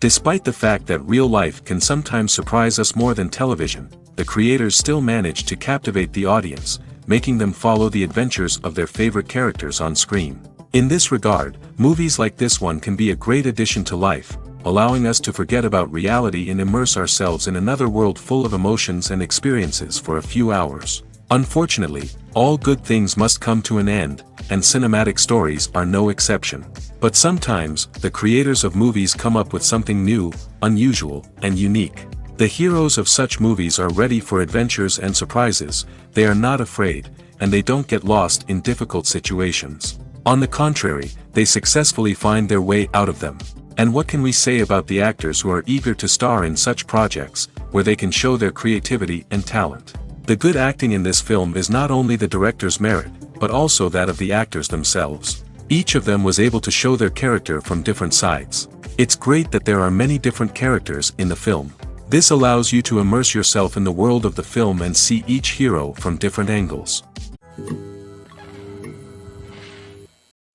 Despite the fact that real life can sometimes surprise us more than television, the creators still manage to captivate the audience, making them follow the adventures of their favorite characters on screen. In this regard, movies like this one can be a great addition to life, allowing us to forget about reality and immerse ourselves in another world full of emotions and experiences for a few hours. Unfortunately, all good things must come to an end, and cinematic stories are no exception. But sometimes, the creators of movies come up with something new, unusual, and unique. The heroes of such movies are ready for adventures and surprises, they are not afraid, and they don't get lost in difficult situations. On the contrary, they successfully find their way out of them. And what can we say about the actors who are eager to star in such projects, where they can show their creativity and talent? The good acting in this film is not only the director's merit, but also that of the actors themselves. Each of them was able to show their character from different sides. It's great that there are many different characters in the film. This allows you to immerse yourself in the world of the film and see each hero from different angles.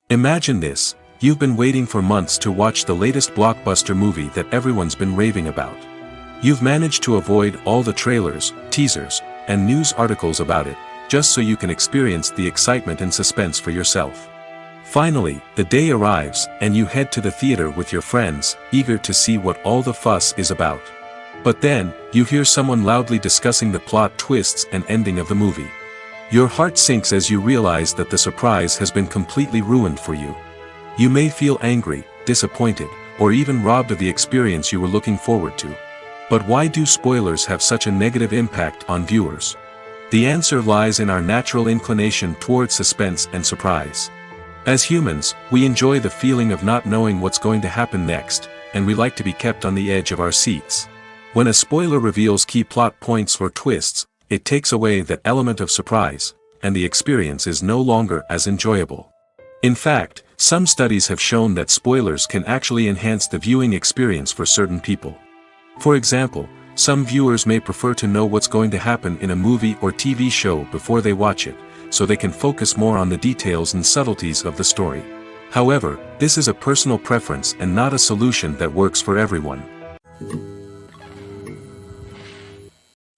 Imagine this, you've been waiting for months to watch the latest blockbuster movie that everyone's been raving about. You've managed to avoid all the trailers, teasers, and news articles about it, just so you can experience the excitement and suspense for yourself. Finally, the day arrives, and you head to the theater with your friends, eager to see what all the fuss is about. But then, you hear someone loudly discussing the plot twists and ending of the movie. Your heart sinks as you realize that the surprise has been completely ruined for you. You may feel angry, disappointed, or even robbed of the experience you were looking forward to. But why do spoilers have such a negative impact on viewers? The answer lies in our natural inclination toward suspense and surprise. As humans, we enjoy the feeling of not knowing what's going to happen next, and we like to be kept on the edge of our seats. When a spoiler reveals key plot points or twists, it takes away that element of surprise, and the experience is no longer as enjoyable. In fact, some studies have shown that spoilers can actually enhance the viewing experience for certain people. For example, some viewers may prefer to know what's going to happen in a movie or TV show before they watch it, so they can focus more on the details and subtleties of the story. However, this is a personal preference and not a solution that works for everyone.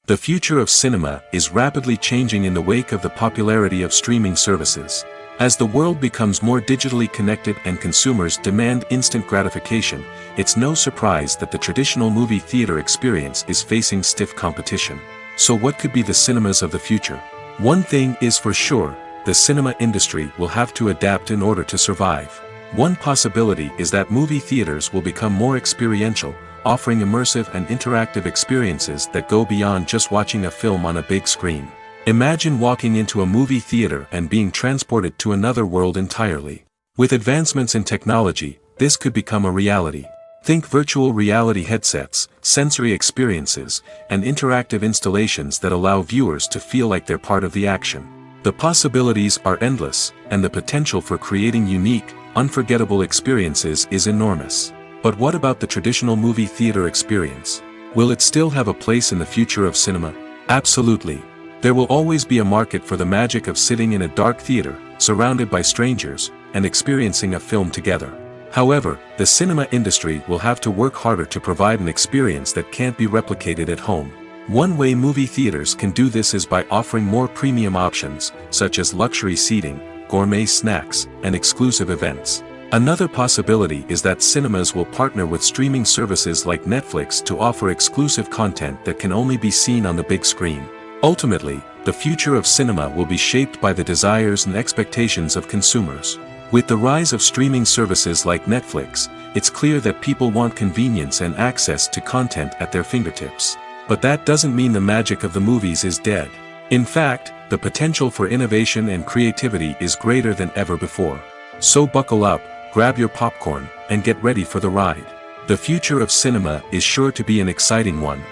The future of cinema is rapidly changing in the wake of the popularity of streaming services. As the world becomes more digitally connected and consumers demand instant gratification, it's no surprise that the traditional movie theater experience is facing stiff competition. So what could be the cinemas of the future? One thing is for sure, the cinema industry will have to adapt in order to survive. One possibility is that movie theaters will become more experiential, offering immersive and interactive experiences that go beyond just watching a film on a big screen. Imagine walking into a movie theater and being transported to another world entirely. With advancements in technology, this could become a reality. Think virtual reality headsets, sensory experiences, and interactive installations that allow viewers to feel like they're part of the action. The possibilities are endless, and the potential for creating unique, unforgettable experiences is enormous. But what about the traditional movie theater experience? Will it still have a place in the future of cinema? Absolutely. There will always be a market for the magic of sitting in a dark theater, surrounded by strangers, and experiencing a film together. However, the cinema industry will have to work harder to provide an experience that can't be replicated at home. One way movie theaters can do this is by offering more premium options, such as luxury seating, gourmet snacks, and exclusive events. Another possibility is that cinemas will partner with streaming services like Netflix to offer exclusive content that can only be seen on the big screen. Ultimately, the future of cinema will be shaped by the desires and expectations of consumers. With the rise of streaming services like Netflix, it's clear that people want convenience and access to content at their fingertips. But that doesn't mean the magic of the movies is dead. In fact, the potential for innovation and creativity is greater than ever before. So buckle up, grab your popcorn, and get ready for the ride. The future of cinema is sure to be an exciting one.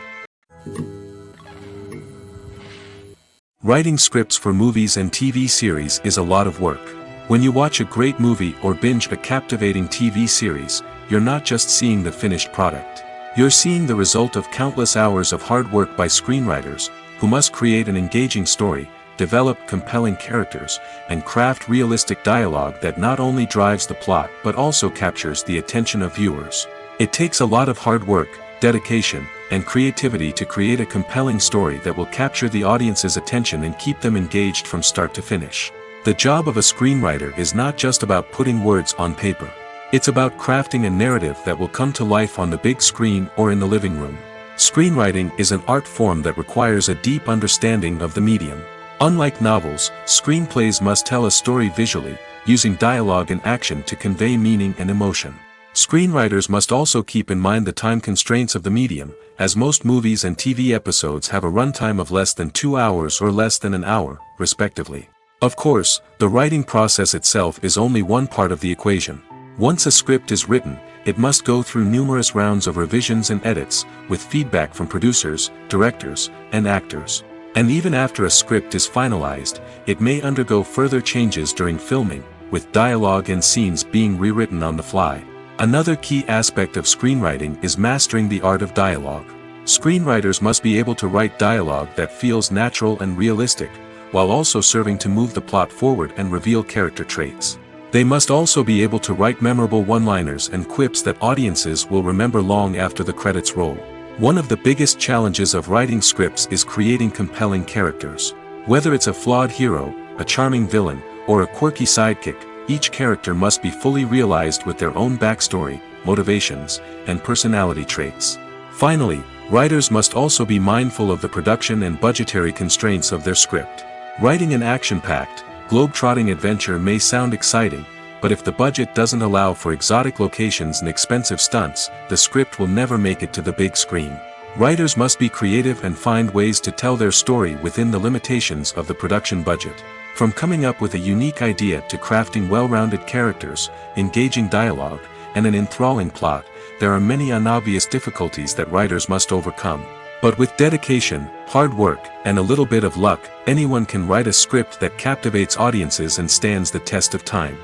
Writing scripts for movies and TV series is a lot of work. When you watch a great movie or binge a captivating TV series, you're not just seeing the finished product. You're seeing the result of countless hours of hard work by screenwriters, who must create an engaging story, develop compelling characters, and craft realistic dialogue that not only drives the plot but also captures the attention of viewers. It takes a lot of hard work, dedication, and creativity to create a compelling story that will capture the audience's attention and keep them engaged from start to finish. The job of a screenwriter is not just about putting words on paper. It's about crafting a narrative that will come to life on the big screen or in the living room. Screenwriting is an art form that requires a deep understanding of the medium. Unlike novels, screenplays must tell a story visually, using dialogue and action to convey meaning and emotion. Screenwriters must also keep in mind the time constraints of the medium, as most movies and TV episodes have a runtime of less than 2 hours or less than an hour, respectively. Of course, the writing process itself is only one part of the equation. Once a script is written, it must go through numerous rounds of revisions and edits, with feedback from producers, directors, and actors. And even after a script is finalized, it may undergo further changes during filming, with dialogue and scenes being rewritten on the fly. Another key aspect of screenwriting is mastering the art of dialogue. Screenwriters must be able to write dialogue that feels natural and realistic, while also serving to move the plot forward and reveal character traits. They must also be able to write memorable one-liners and quips that audiences will remember long after the credits roll. One of the biggest challenges of writing scripts is creating compelling characters. Whether it's a flawed hero, a charming villain, or a quirky sidekick, each character must be fully realized with their own backstory, motivations, and personality traits. Finally, writers must also be mindful of the production and budgetary constraints of their script. Writing an action-packed, globe-trotting adventure may sound exciting, but if the budget doesn't allow for exotic locations and expensive stunts, the script will never make it to the big screen. Writers must be creative and find ways to tell their story within the limitations of the production budget. From coming up with a unique idea to crafting well-rounded characters, engaging dialogue, and an enthralling plot, there are many unobvious difficulties that writers must overcome. But with dedication, hard work, and a little bit of luck, anyone can write a script that captivates audiences and stands the test of time.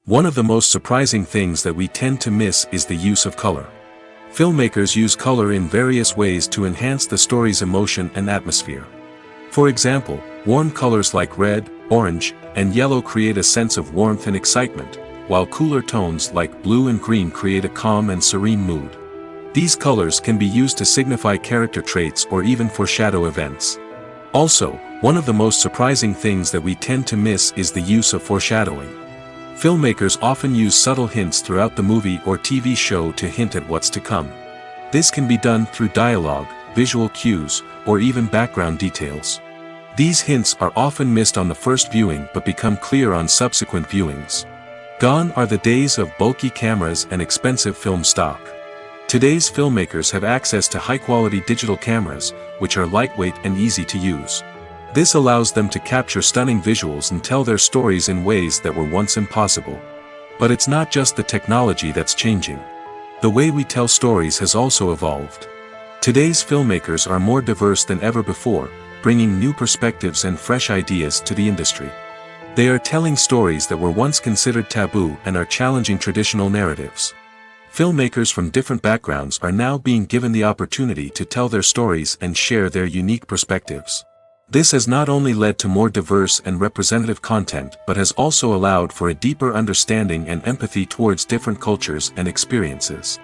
One of the most surprising things that we tend to miss is the use of color. Filmmakers use color in various ways to enhance the story's emotion and atmosphere. For example, warm colors like red, orange, and yellow create a sense of warmth and excitement, while cooler tones like blue and green create a calm and serene mood. These colors can be used to signify character traits or even foreshadow events. Also, one of the most surprising things that we tend to miss is the use of foreshadowing. Filmmakers often use subtle hints throughout the movie or TV show to hint at what's to come. This can be done through dialogue, visual cues, or even background details. These hints are often missed on the first viewing but become clear on subsequent viewings. Gone are the days of bulky cameras and expensive film stock. Today's filmmakers have access to high-quality digital cameras, which are lightweight and easy to use. This allows them to capture stunning visuals and tell their stories in ways that were once impossible. But it's not just the technology that's changing. The way we tell stories has also evolved. Today's filmmakers are more diverse than ever before, bringing new perspectives and fresh ideas to the industry. They are telling stories that were once considered taboo and are challenging traditional narratives. Filmmakers from different backgrounds are now being given the opportunity to tell their stories and share their unique perspectives. This has not only led to more diverse and representative content but has also allowed for a deeper understanding and empathy towards different cultures and experiences.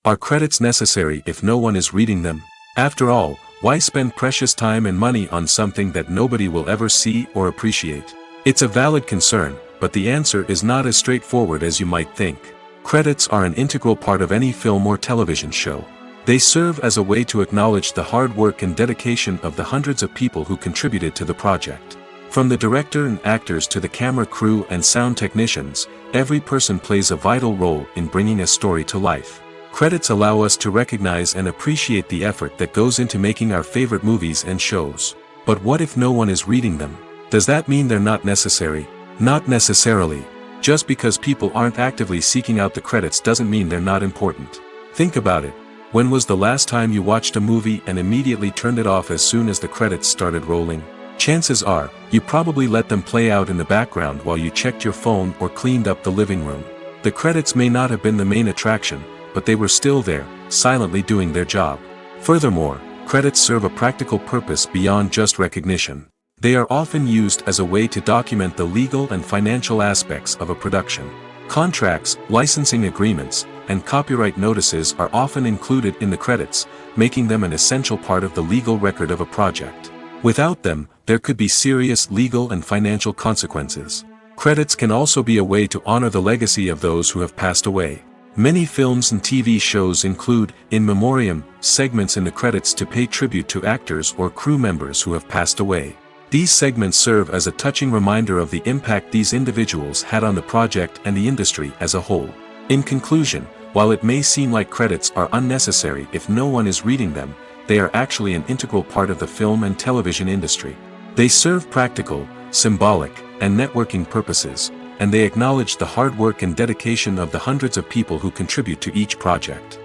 Are credits necessary if no one is reading them? After all, why spend precious time and money on something that nobody will ever see or appreciate? It's a valid concern, but the answer is not as straightforward as you might think. Credits are an integral part of any film or television show. They serve as a way to acknowledge the hard work and dedication of the hundreds of people who contributed to the project. From the director and actors to the camera crew and sound technicians, every person plays a vital role in bringing a story to life. Credits allow us to recognize and appreciate the effort that goes into making our favorite movies and shows. But what if no one is reading them? Does that mean they're not necessary? Not necessarily. Just because people aren't actively seeking out the credits doesn't mean they're not important. Think about it. When was the last time you watched a movie and immediately turned it off as soon as the credits started rolling? Chances are, you probably let them play out in the background while you checked your phone or cleaned up the living room. The credits may not have been the main attraction, but they were still there, silently doing their job. Furthermore, credits serve a practical purpose beyond just recognition. They are often used as a way to document the legal and financial aspects of a production. Contracts, licensing agreements, and copyright notices are often included in the credits, making them an essential part of the legal record of a project. Without them, there could be serious legal and financial consequences. Credits can also be a way to honor the legacy of those who have passed away. Many films and TV shows include, in memoriam, segments in the credits to pay tribute to actors or crew members who have passed away. These segments serve as a touching reminder of the impact these individuals had on the project and the industry as a whole. In conclusion, while it may seem like credits are unnecessary if no one is reading them, they are actually an integral part of the film and television industry. They serve practical, symbolic, and networking purposes, and they acknowledge the hard work and dedication of the hundreds of people who contribute to each project.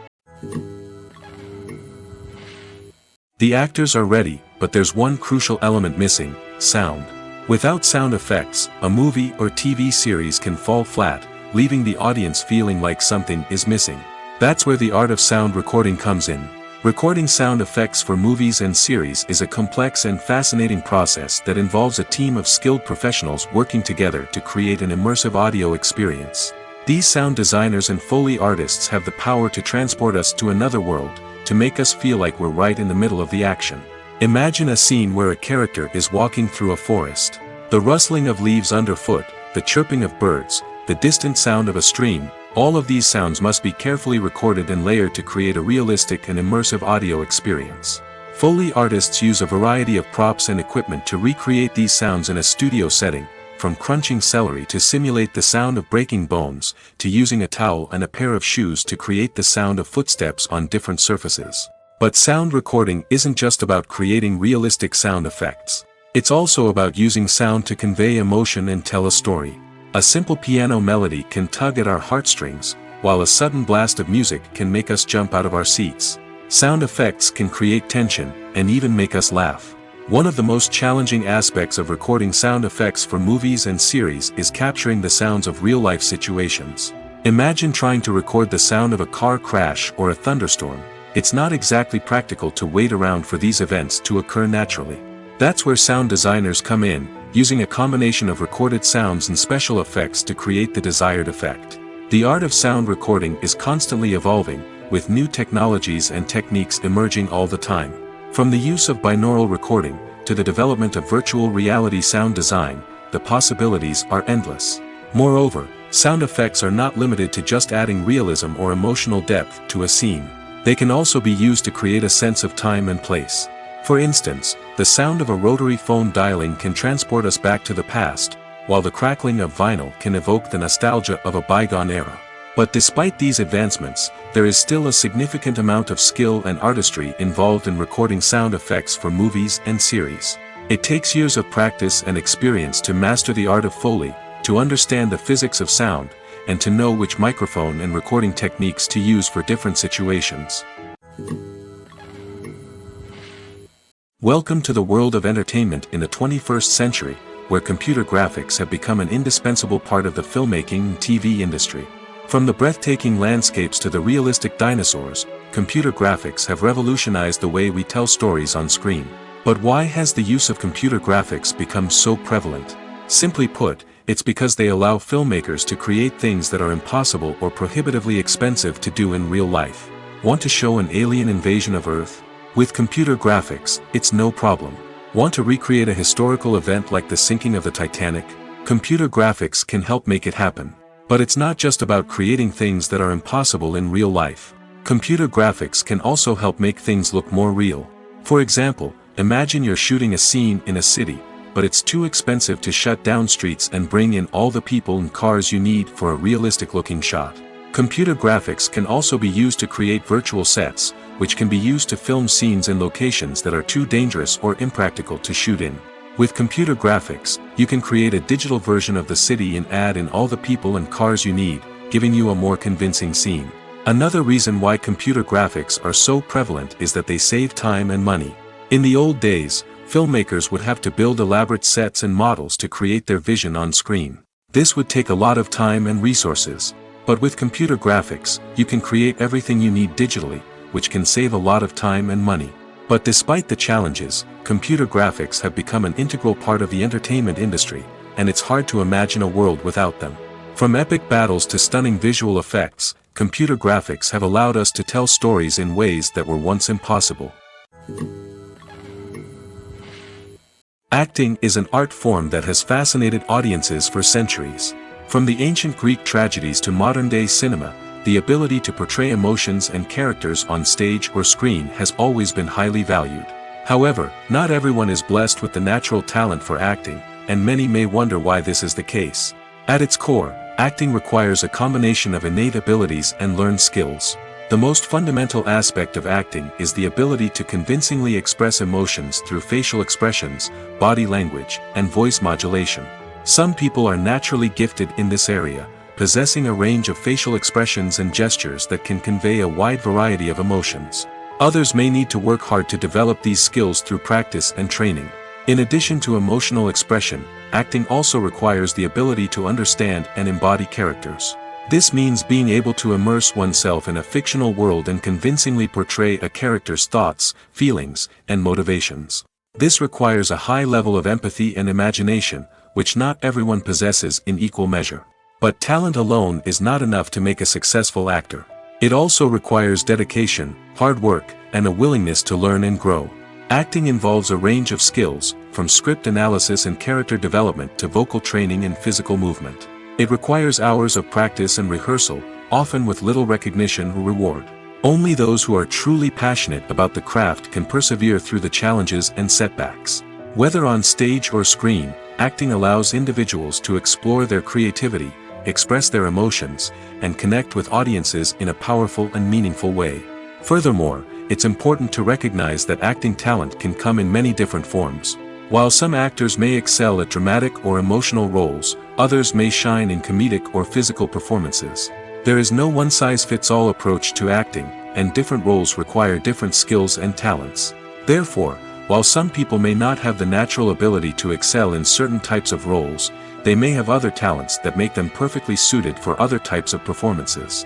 The actors are ready, but there's one crucial element missing: sound. Without sound effects, a movie or TV series can fall flat, leaving the audience feeling like something is missing. That's where the art of sound recording comes in. Recording sound effects for movies and series is a complex and fascinating process that involves a team of skilled professionals working together to create an immersive audio experience. These sound designers and Foley artists have the power to transport us to another world, to make us feel like we're right in the middle of the action. Imagine a scene where a character is walking through a forest. The rustling of leaves underfoot, the chirping of birds, the distant sound of a stream, all of these sounds must be carefully recorded and layered to create a realistic and immersive audio experience. Foley artists use a variety of props and equipment to recreate these sounds in a studio setting, from crunching celery to simulate the sound of breaking bones, to using a towel and a pair of shoes to create the sound of footsteps on different surfaces. But sound recording isn't just about creating realistic sound effects. It's also about using sound to convey emotion and tell a story. A simple piano melody can tug at our heartstrings, while a sudden blast of music can make us jump out of our seats. Sound effects can create tension, and even make us laugh. One of the most challenging aspects of recording sound effects for movies and series is capturing the sounds of real-life situations. Imagine trying to record the sound of a car crash or a thunderstorm. It's not exactly practical to wait around for these events to occur naturally. That's where sound designers come in, using a combination of recorded sounds and special effects to create the desired effect. The art of sound recording is constantly evolving, with new technologies and techniques emerging all the time. From the use of binaural recording, to the development of virtual reality sound design, the possibilities are endless. Moreover, sound effects are not limited to just adding realism or emotional depth to a scene. They can also be used to create a sense of time and place. For instance, the sound of a rotary phone dialing can transport us back to the past, while the crackling of vinyl can evoke the nostalgia of a bygone era. But despite these advancements, there is still a significant amount of skill and artistry involved in recording sound effects for movies and series. It takes years of practice and experience to master the art of Foley, to understand the physics of sound, and to know which microphone and recording techniques to use for different situations. Welcome to the world of entertainment in the 21st century, where computer graphics have become an indispensable part of the filmmaking and TV industry. From the breathtaking landscapes to the realistic dinosaurs, computer graphics have revolutionized the way we tell stories on screen. But why has the use of computer graphics become so prevalent? Simply put, it's because they allow filmmakers to create things that are impossible or prohibitively expensive to do in real life. Want to show an alien invasion of Earth? With computer graphics, it's no problem. Want to recreate a historical event like the sinking of the Titanic? Computer graphics can help make it happen. But it's not just about creating things that are impossible in real life. Computer graphics can also help make things look more real. For example, imagine you're shooting a scene in a city, but it's too expensive to shut down streets and bring in all the people and cars you need for a realistic-looking shot. Computer graphics can also be used to create virtual sets, which can be used to film scenes in locations that are too dangerous or impractical to shoot in. With computer graphics, you can create a digital version of the city and add in all the people and cars you need, giving you a more convincing scene. Another reason why computer graphics are so prevalent is that they save time and money. In the old days, filmmakers would have to build elaborate sets and models to create their vision on screen. This would take a lot of time and resources. But with computer graphics, you can create everything you need digitally, which can save a lot of time and money. But despite the challenges, computer graphics have become an integral part of the entertainment industry, and it's hard to imagine a world without them. From epic battles to stunning visual effects, computer graphics have allowed us to tell stories in ways that were once impossible. Acting is an art form that has fascinated audiences for centuries. From the ancient Greek tragedies to modern-day cinema, the ability to portray emotions and characters on stage or screen has always been highly valued. However, not everyone is blessed with the natural talent for acting, and many may wonder why this is the case. At its core, acting requires a combination of innate abilities and learned skills. The most fundamental aspect of acting is the ability to convincingly express emotions through facial expressions, body language, and voice modulation. Some people are naturally gifted in this area, possessing a range of facial expressions and gestures that can convey a wide variety of emotions. Others may need to work hard to develop these skills through practice and training. In addition to emotional expression, acting also requires the ability to understand and embody characters. This means being able to immerse oneself in a fictional world and convincingly portray a character's thoughts, feelings, and motivations. This requires a high level of empathy and imagination, which not everyone possesses in equal measure. But talent alone is not enough to make a successful actor. It also requires dedication, hard work, and a willingness to learn and grow. Acting involves a range of skills, from script analysis and character development to vocal training and physical movement. It requires hours of practice and rehearsal, often with little recognition or reward. Only those who are truly passionate about the craft can persevere through the challenges and setbacks. Whether on stage or screen, acting allows individuals to explore their creativity, express their emotions, and connect with audiences in a powerful and meaningful way. Furthermore, it's important to recognize that acting talent can come in many different forms. While some actors may excel at dramatic or emotional roles, others may shine in comedic or physical performances. There is no one-size-fits-all approach to acting, and different roles require different skills and talents. Therefore, while some people may not have the natural ability to excel in certain types of roles, they may have other talents that make them perfectly suited for other types of performances.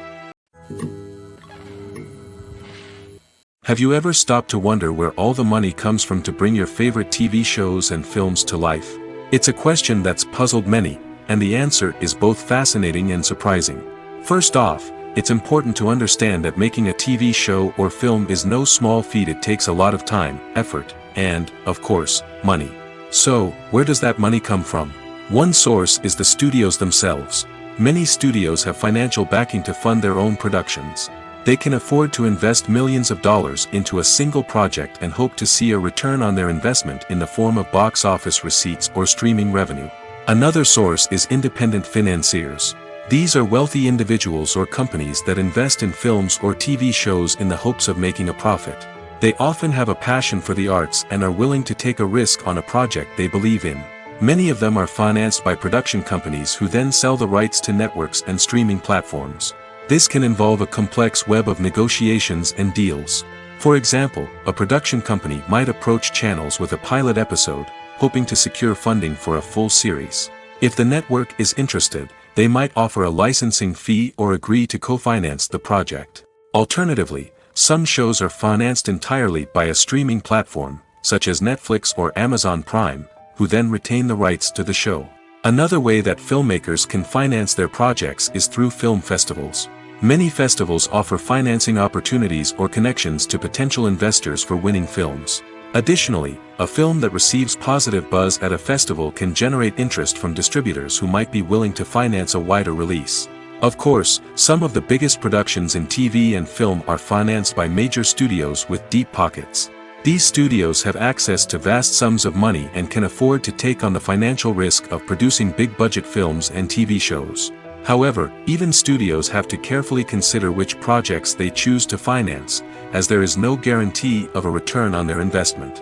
Have you ever stopped to wonder where all the money comes from to bring your favorite TV shows and films to life? It's a question that's puzzled many, and the answer is both fascinating and surprising. First off, it's important to understand that making a TV show or film is no small feat. It takes a lot of time, effort, and, of course, money. So, where does that money come from? One source is the studios themselves. Many studios have financial backing to fund their own productions. They can afford to invest millions of dollars into a single project and hope to see a return on their investment in the form of box office receipts or streaming revenue. Another source is independent financiers. These are wealthy individuals or companies that invest in films or TV shows in the hopes of making a profit. They often have a passion for the arts and are willing to take a risk on a project they believe in. Many of them are financed by production companies who then sell the rights to networks and streaming platforms. This can involve a complex web of negotiations and deals. For example, a production company might approach channels with a pilot episode, hoping to secure funding for a full series. If the network is interested, they might offer a licensing fee or agree to co-finance the project. Alternatively, some shows are financed entirely by a streaming platform, such as Netflix or Amazon Prime, who then retain the rights to the show. Another way that filmmakers can finance their projects is through film festivals. Many festivals offer financing opportunities or connections to potential investors for winning films. Additionally, a film that receives positive buzz at a festival can generate interest from distributors who might be willing to finance a wider release. Of course, some of the biggest productions in TV and film are financed by major studios with deep pockets. These studios have access to vast sums of money and can afford to take on the financial risk of producing big-budget films and TV shows. However, even studios have to carefully consider which projects they choose to finance, as there is no guarantee of a return on their investment.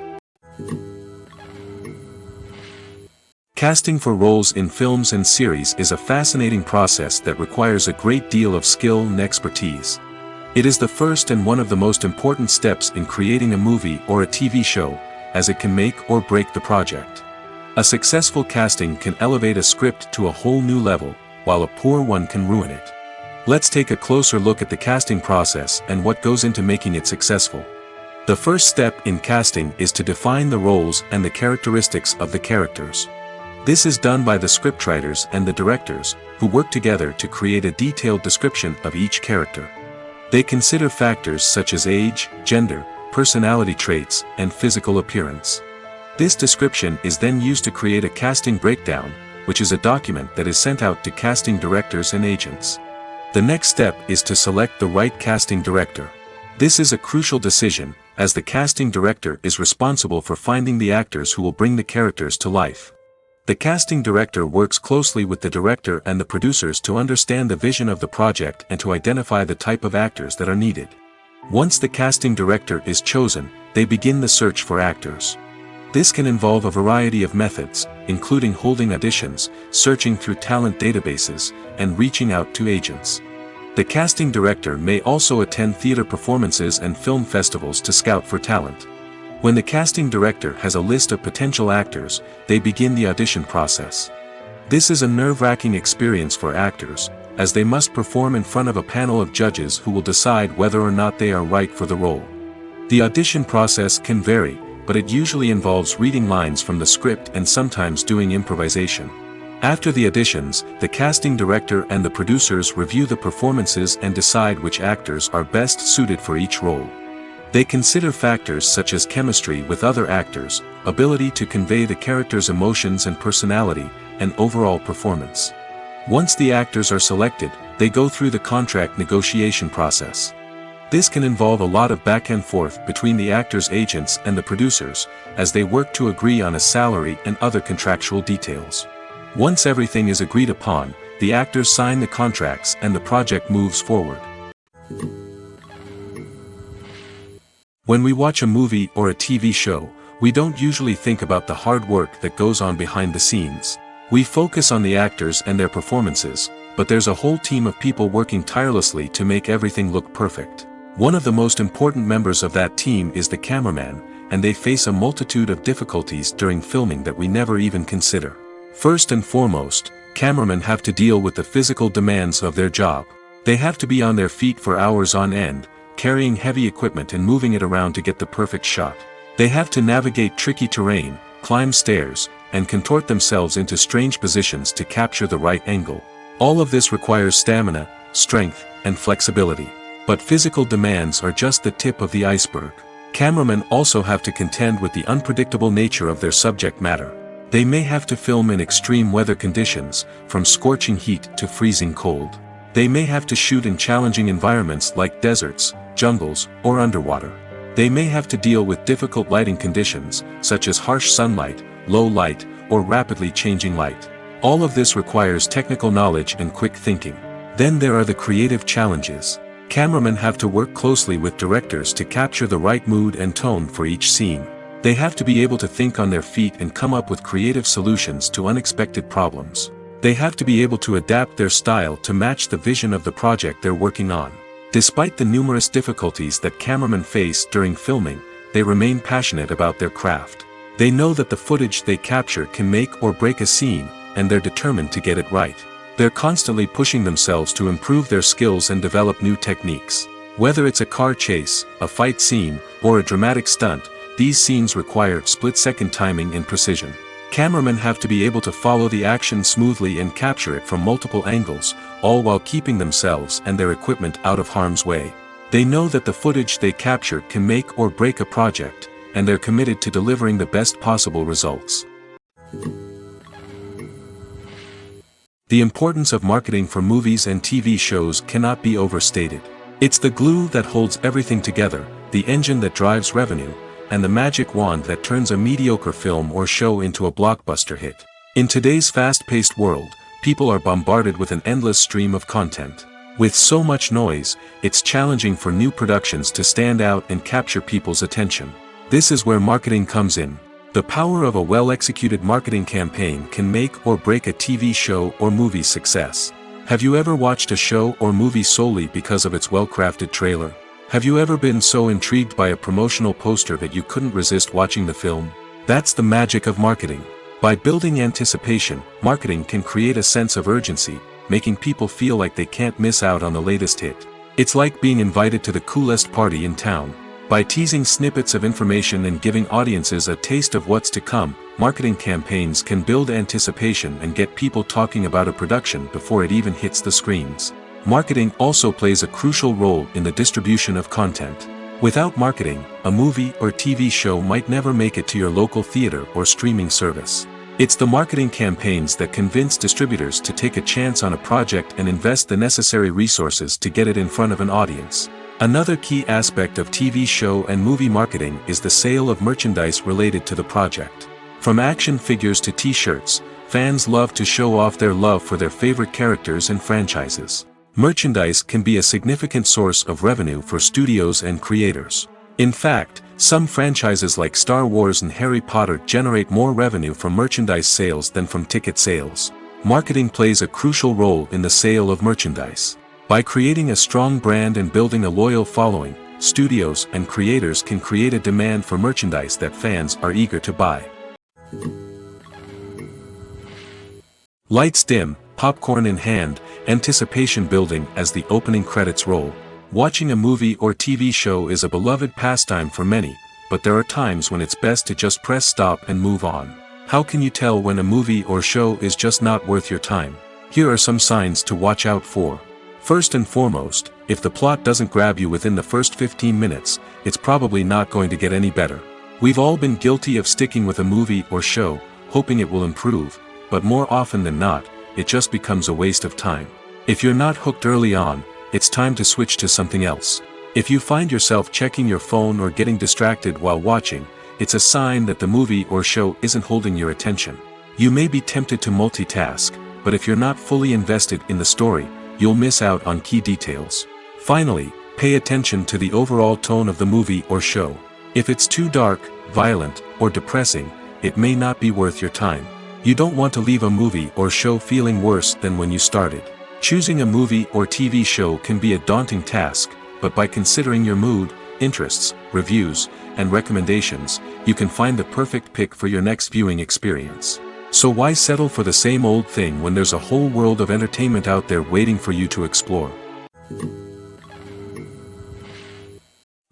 Casting for roles in films and series is a fascinating process that requires a great deal of skill and expertise. It is the first and one of the most important steps in creating a movie or a TV show, as it can make or break the project. A successful casting can elevate a script to a whole new level, while a poor one can ruin it. Let's take a closer look at the casting process and what goes into making it successful. The first step in casting is to define the roles and the characteristics of the characters. This is done by the scriptwriters and the directors, who work together to create a detailed description of each character. They consider factors such as age, gender, personality traits, and physical appearance. This description is then used to create a casting breakdown, which is a document that is sent out to casting directors and agents. The next step is to select the right casting director. This is a crucial decision, as the casting director is responsible for finding the actors who will bring the characters to life. The casting director works closely with the director and the producers to understand the vision of the project and to identify the type of actors that are needed. Once the casting director is chosen, they begin the search for actors. This can involve a variety of methods, including holding auditions, searching through talent databases, and reaching out to agents. The casting director may also attend theater performances and film festivals to scout for talent. When the casting director has a list of potential actors, they begin the audition process. This is a nerve-wracking experience for actors, as they must perform in front of a panel of judges who will decide whether or not they are right for the role. The audition process can vary, but it usually involves reading lines from the script and sometimes doing improvisation. After the auditions, the casting director and the producers review the performances and decide which actors are best suited for each role. They consider factors such as chemistry with other actors, ability to convey the character's emotions and personality, and overall performance. Once the actors are selected, they go through the contract negotiation process. This can involve a lot of back and forth between the actors' agents and the producers, as they work to agree on a salary and other contractual details. Once everything is agreed upon, the actors sign the contracts and the project moves forward. When we watch a movie or a TV show, we don't usually think about the hard work that goes on behind the scenes. We focus on the actors and their performances, but there's a whole team of people working tirelessly to make everything look perfect. One of the most important members of that team is the cameraman, and they face a multitude of difficulties during filming that we never even consider. First and foremost, cameramen have to deal with the physical demands of their job. They have to be on their feet for hours on end, carrying heavy equipment and moving it around to get the perfect shot. They have to navigate tricky terrain, climb stairs, and contort themselves into strange positions to capture the right angle. All of this requires stamina, strength, and flexibility. But physical demands are just the tip of the iceberg. Cameramen also have to contend with the unpredictable nature of their subject matter. They may have to film in extreme weather conditions, from scorching heat to freezing cold. They may have to shoot in challenging environments like deserts, jungles, or underwater. They may have to deal with difficult lighting conditions, such as harsh sunlight, low light, or rapidly changing light. All of this requires technical knowledge and quick thinking. Then there are the creative challenges. Cameramen have to work closely with directors to capture the right mood and tone for each scene. They have to be able to think on their feet and come up with creative solutions to unexpected problems. They have to be able to adapt their style to match the vision of the project they're working on. Despite the numerous difficulties that cameramen face during filming, they remain passionate about their craft. They know that the footage they capture can make or break a scene, and they're determined to get it right. They're constantly pushing themselves to improve their skills and develop new techniques. Whether it's a car chase, a fight scene, or a dramatic stunt, these scenes require split-second timing and precision. Cameramen have to be able to follow the action smoothly and capture it from multiple angles, all while keeping themselves and their equipment out of harm's way. They know that the footage they capture can make or break a project, and they're committed to delivering the best possible results. The importance of marketing for movies and TV shows cannot be overstated. It's the glue that holds everything together, the engine that drives revenue, and the magic wand that turns a mediocre film or show into a blockbuster hit. In today's fast-paced world, people are bombarded with an endless stream of content. With so much noise, it's challenging for new productions to stand out and capture people's attention. This is where marketing comes in. The power of a well-executed marketing campaign can make or break a TV show or movie's success. Have you ever watched a show or movie solely because of its well-crafted trailer? Have you ever been so intrigued by a promotional poster that you couldn't resist watching the film? That's the magic of marketing. By building anticipation, marketing can create a sense of urgency, making people feel like they can't miss out on the latest hit. It's like being invited to the coolest party in town. By teasing snippets of information and giving audiences a taste of what's to come, marketing campaigns can build anticipation and get people talking about a production before it even hits the screens. Marketing also plays a crucial role in the distribution of content. Without marketing, a movie or TV show might never make it to your local theater or streaming service. It's the marketing campaigns that convince distributors to take a chance on a project and invest the necessary resources to get it in front of an audience. Another key aspect of TV show and movie marketing is the sale of merchandise related to the project. From action figures to t-shirts, fans love to show off their love for their favorite characters and franchises. Merchandise can be a significant source of revenue for studios and creators. In fact, some franchises like Star Wars and Harry Potter generate more revenue from merchandise sales than from ticket sales. Marketing plays a crucial role in the sale of merchandise. By creating a strong brand and building a loyal following, studios and creators can create a demand for merchandise that fans are eager to buy. Lights dim, popcorn in hand, anticipation building as the opening credits roll. Watching a movie or TV show is a beloved pastime for many, but there are times when it's best to just press stop and move on. How can you tell when a movie or show is just not worth your time? Here are some signs to watch out for. First and foremost, if the plot doesn't grab you within the first 15 minutes, it's probably not going to get any better. We've all been guilty of sticking with a movie or show, hoping it will improve, but more often than not, it just becomes a waste of time. If you're not hooked early on, it's time to switch to something else. If you find yourself checking your phone or getting distracted while watching, it's a sign that the movie or show isn't holding your attention. You may be tempted to multitask, but if you're not fully invested in the story, you'll miss out on key details. Finally, pay attention to the overall tone of the movie or show. If it's too dark, violent, or depressing, it may not be worth your time. You don't want to leave a movie or show feeling worse than when you started. Choosing a movie or TV show can be a daunting task, but by considering your mood, interests, reviews, and recommendations, you can find the perfect pick for your next viewing experience. So why settle for the same old thing when there's a whole world of entertainment out there waiting for you to explore?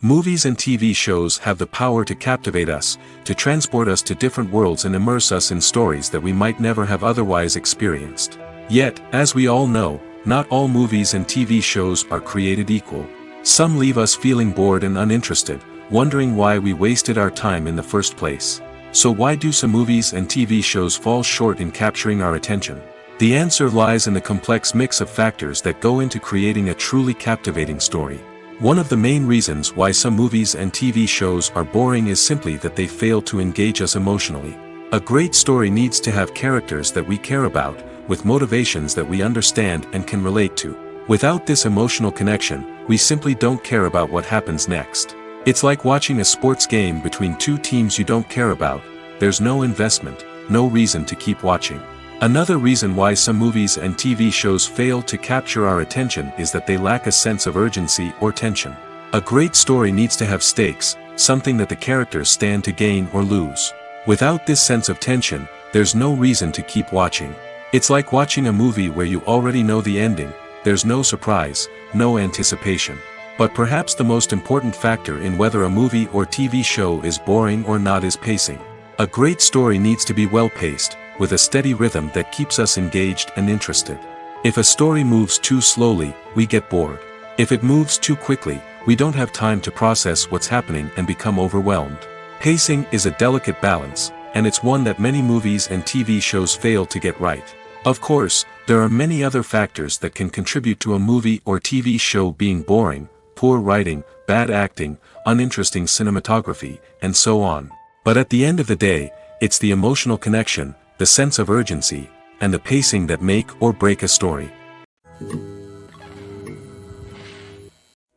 Movies and TV shows have the power to captivate us, to transport us to different worlds and immerse us in stories that we might never have otherwise experienced. Yet, as we all know, not all movies and TV shows are created equal. Some leave us feeling bored and uninterested, wondering why we wasted our time in the first place. So why do some movies and TV shows fall short in capturing our attention? The answer lies in the complex mix of factors that go into creating a truly captivating story. One of the main reasons why some movies and TV shows are boring is simply that they fail to engage us emotionally. A great story needs to have characters that we care about, with motivations that we understand and can relate to. Without this emotional connection, we simply don't care about what happens next. It's like watching a sports game between two teams you don't care about. There's no investment, no reason to keep watching. Another reason why some movies and TV shows fail to capture our attention is that they lack a sense of urgency or tension. A great story needs to have stakes, something that the characters stand to gain or lose. Without this sense of tension, there's no reason to keep watching. It's like watching a movie where you already know the ending. There's no surprise, no anticipation. But perhaps the most important factor in whether a movie or TV show is boring or not is pacing. A great story needs to be well-paced, with a steady rhythm that keeps us engaged and interested. If a story moves too slowly, we get bored. If it moves too quickly, we don't have time to process what's happening and become overwhelmed. Pacing is a delicate balance, and it's one that many movies and TV shows fail to get right. Of course, there are many other factors that can contribute to a movie or TV show being boring: poor writing, bad acting, uninteresting cinematography, and so on. But at the end of the day, it's the emotional connection, the sense of urgency, and the pacing that make or break a story.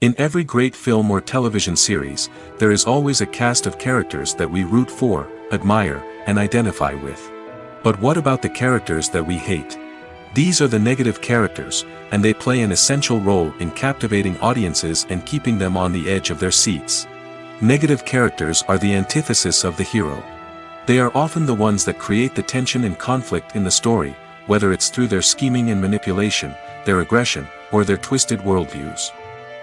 In every great film or television series, there is always a cast of characters that we root for, admire, and identify with. But what about the characters that we hate? These are the negative characters, and they play an essential role in captivating audiences and keeping them on the edge of their seats. Negative characters are the antithesis of the hero. They are often the ones that create the tension and conflict in the story, whether it's through their scheming and manipulation, their aggression, or their twisted worldviews.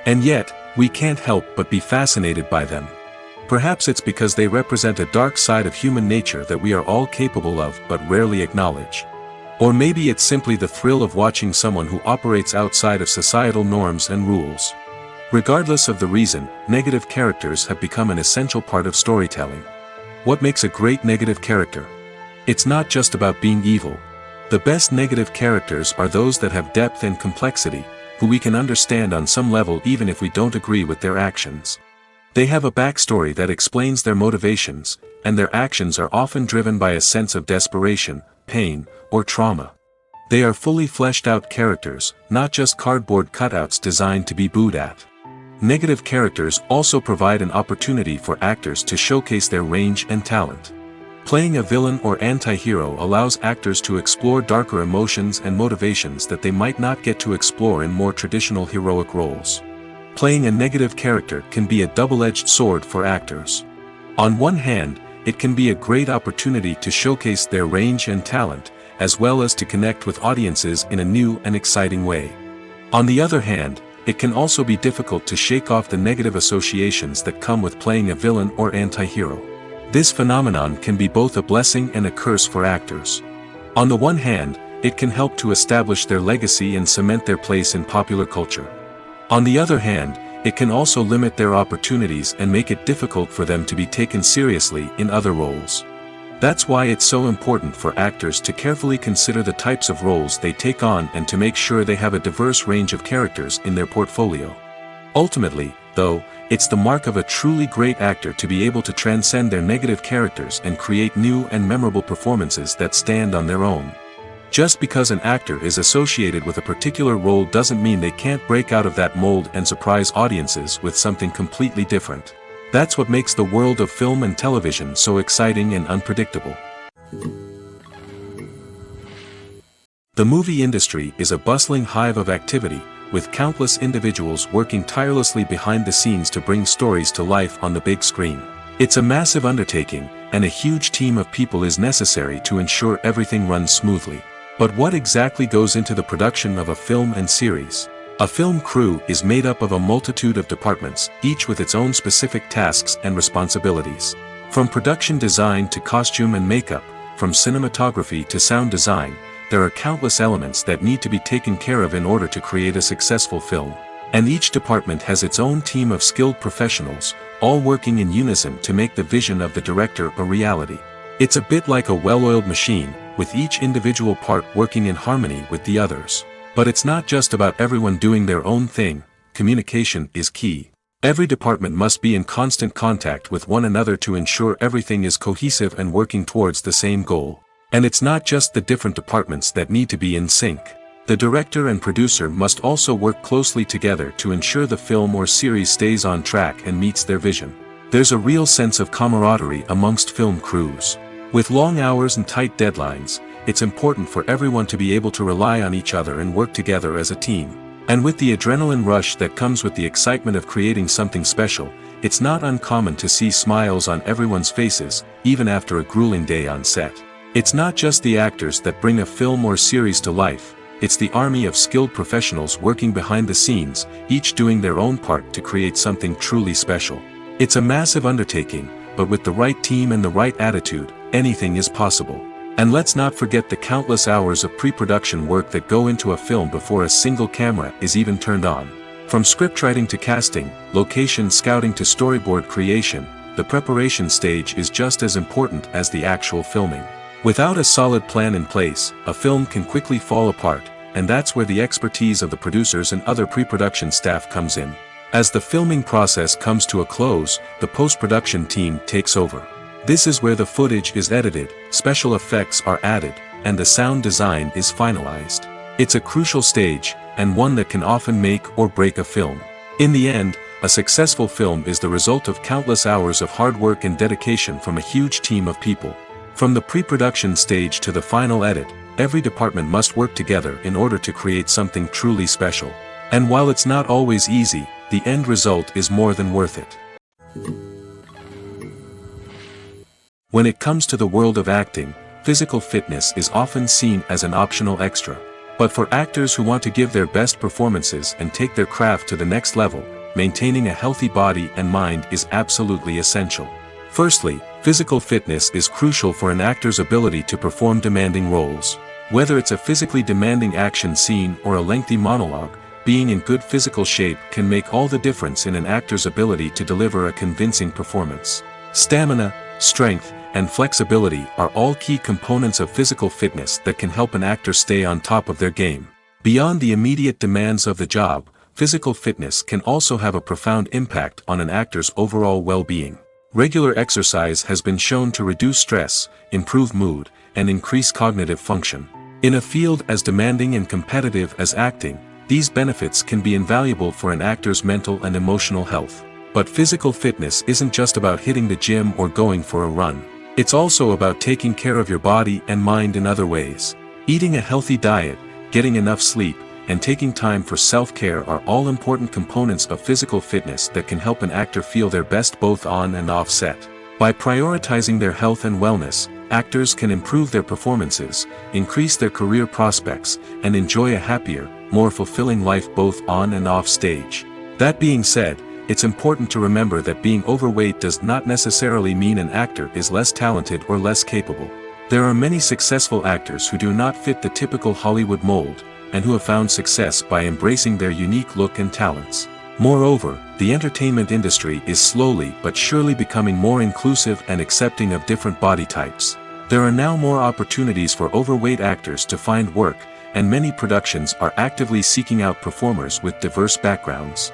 And yet, we can't help but be fascinated by them. Perhaps it's because they represent a dark side of human nature that we are all capable of but rarely acknowledge. Or maybe it's simply the thrill of watching someone who operates outside of societal norms and rules. Regardless of the reason, negative characters have become an essential part of storytelling. What makes a great negative character? It's not just about being evil. The best negative characters are those that have depth and complexity, who we can understand on some level even if we don't agree with their actions. They have a backstory that explains their motivations, and their actions are often driven by a sense of desperation, pain, or trauma. They are fully fleshed out characters, not just cardboard cutouts designed to be booed at. Negative characters also provide an opportunity for actors to showcase their range and talent. Playing a villain or anti-hero allows actors to explore darker emotions and motivations that they might not get to explore in more traditional heroic roles. Playing a negative character can be a double-edged sword for actors. On one hand, it can be a great opportunity to showcase their range and talent, as well as to connect with audiences in a new and exciting way. On the other hand, it can also be difficult to shake off the negative associations that come with playing a villain or anti-hero. This phenomenon can be both a blessing and a curse for actors. On the one hand, it can help to establish their legacy and cement their place in popular culture. On the other hand, it can also limit their opportunities and make it difficult for them to be taken seriously in other roles. That's why it's so important for actors to carefully consider the types of roles they take on and to make sure they have a diverse range of characters in their portfolio. Ultimately, though, it's the mark of a truly great actor to be able to transcend their negative characters and create new and memorable performances that stand on their own. Just because an actor is associated with a particular role doesn't mean they can't break out of that mold and surprise audiences with something completely different. That's what makes the world of film and television so exciting and unpredictable. The movie industry is a bustling hive of activity, with countless individuals working tirelessly behind the scenes to bring stories to life on the big screen. It's a massive undertaking, and a huge team of people is necessary to ensure everything runs smoothly. But what exactly goes into the production of a film and series? A film crew is made up of a multitude of departments, each with its own specific tasks and responsibilities. From production design to costume and makeup, from cinematography to sound design, there are countless elements that need to be taken care of in order to create a successful film. And each department has its own team of skilled professionals, all working in unison to make the vision of the director a reality. It's a bit like a well-oiled machine, with each individual part working in harmony with the others. But it's not just about everyone doing their own thing. Communication is key. Every department must be in constant contact with one another to ensure everything is cohesive and working towards the same goal. And it's not just the different departments that need to be in sync. The director and producer must also work closely together to ensure the film or series stays on track and meets their vision. There's a real sense of camaraderie amongst film crews. With long hours and tight deadlines, it's important for everyone to be able to rely on each other and work together as a team. And with the adrenaline rush that comes with the excitement of creating something special, it's not uncommon to see smiles on everyone's faces, even after a grueling day on set. It's not just the actors that bring a film or series to life, it's the army of skilled professionals working behind the scenes, each doing their own part to create something truly special. It's a massive undertaking, but with the right team and the right attitude, anything is possible. And let's not forget the countless hours of pre-production work that go into a film before a single camera is even turned on. From scriptwriting to casting, location scouting to storyboard creation, the preparation stage is just as important as the actual filming. Without a solid plan in place, a film can quickly fall apart, and that's where the expertise of the producers and other pre-production staff comes in. As the filming process comes to a close, the post-production team takes over. This is where the footage is edited, special effects are added, and the sound design is finalized. It's a crucial stage, and one that can often make or break a film. In the end, a successful film is the result of countless hours of hard work and dedication from a huge team of people. From the pre-production stage to the final edit, every department must work together in order to create something truly special. And while it's not always easy, the end result is more than worth it. When it comes to the world of acting, physical fitness is often seen as an optional extra. But for actors who want to give their best performances and take their craft to the next level, maintaining a healthy body and mind is absolutely essential. Firstly, physical fitness is crucial for an actor's ability to perform demanding roles. Whether it's a physically demanding action scene or a lengthy monologue, being in good physical shape can make all the difference in an actor's ability to deliver a convincing performance. Stamina, strength, and flexibility are all key components of physical fitness that can help an actor stay on top of their game. Beyond the immediate demands of the job, physical fitness can also have a profound impact on an actor's overall well-being. Regular exercise has been shown to reduce stress, improve mood, and increase cognitive function. In a field as demanding and competitive as acting, these benefits can be invaluable for an actor's mental and emotional health. But physical fitness isn't just about hitting the gym or going for a run. It's also about taking care of your body and mind in other ways. Eating a healthy diet, getting enough sleep, and taking time for self-care are all important components of physical fitness that can help an actor feel their best both on and off set. By prioritizing their health and wellness, actors can improve their performances, increase their career prospects, and enjoy a happier, more fulfilling life both on and off stage. That being said, it's important to remember that being overweight does not necessarily mean an actor is less talented or less capable. There are many successful actors who do not fit the typical Hollywood mold, and who have found success by embracing their unique look and talents. Moreover, the entertainment industry is slowly but surely becoming more inclusive and accepting of different body types. There are now more opportunities for overweight actors to find work, and many productions are actively seeking out performers with diverse backgrounds.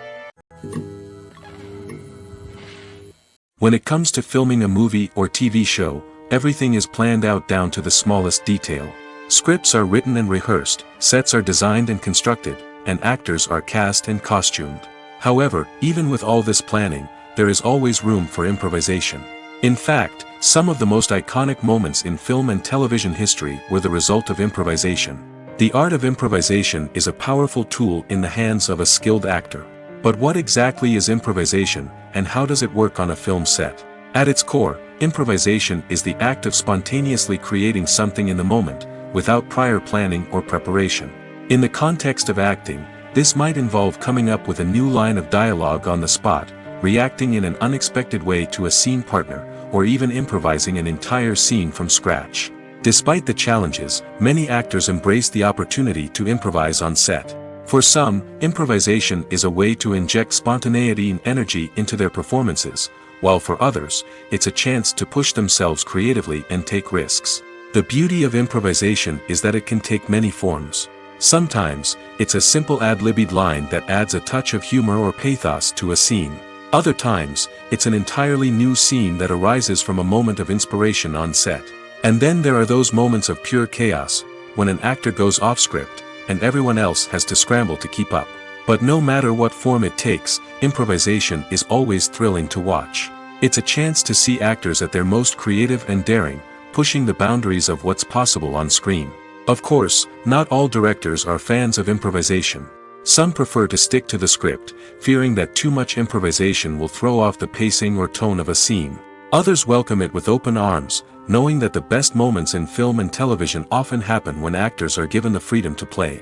When it comes to filming a movie or TV show, everything is planned out down to the smallest detail. Scripts are written and rehearsed, sets are designed and constructed, and actors are cast and costumed. However, even with all this planning, there is always room for improvisation. In fact, some of the most iconic moments in film and television history were the result of improvisation. The art of improvisation is a powerful tool in the hands of a skilled actor. But what exactly is improvisation, and how does it work on a film set? At its core, improvisation is the act of spontaneously creating something in the moment, without prior planning or preparation. In the context of acting, this might involve coming up with a new line of dialogue on the spot, reacting in an unexpected way to a scene partner, or even improvising an entire scene from scratch. Despite the challenges, many actors embrace the opportunity to improvise on set. For some, improvisation is a way to inject spontaneity and energy into their performances, while for others, it's a chance to push themselves creatively and take risks. The beauty of improvisation is that it can take many forms. Sometimes, it's a simple ad-libbed line that adds a touch of humor or pathos to a scene. Other times, it's an entirely new scene that arises from a moment of inspiration on set. And then there are those moments of pure chaos, when an actor goes off script, and everyone else has to scramble to keep up. But no matter what form it takes, improvisation is always thrilling to watch. It's a chance to see actors at their most creative and daring, pushing the boundaries of what's possible on screen. Of course, not all directors are fans of improvisation. Some prefer to stick to the script, fearing that too much improvisation will throw off the pacing or tone of a scene. Others welcome it with open arms, knowing that the best moments in film and television often happen when actors are given the freedom to play.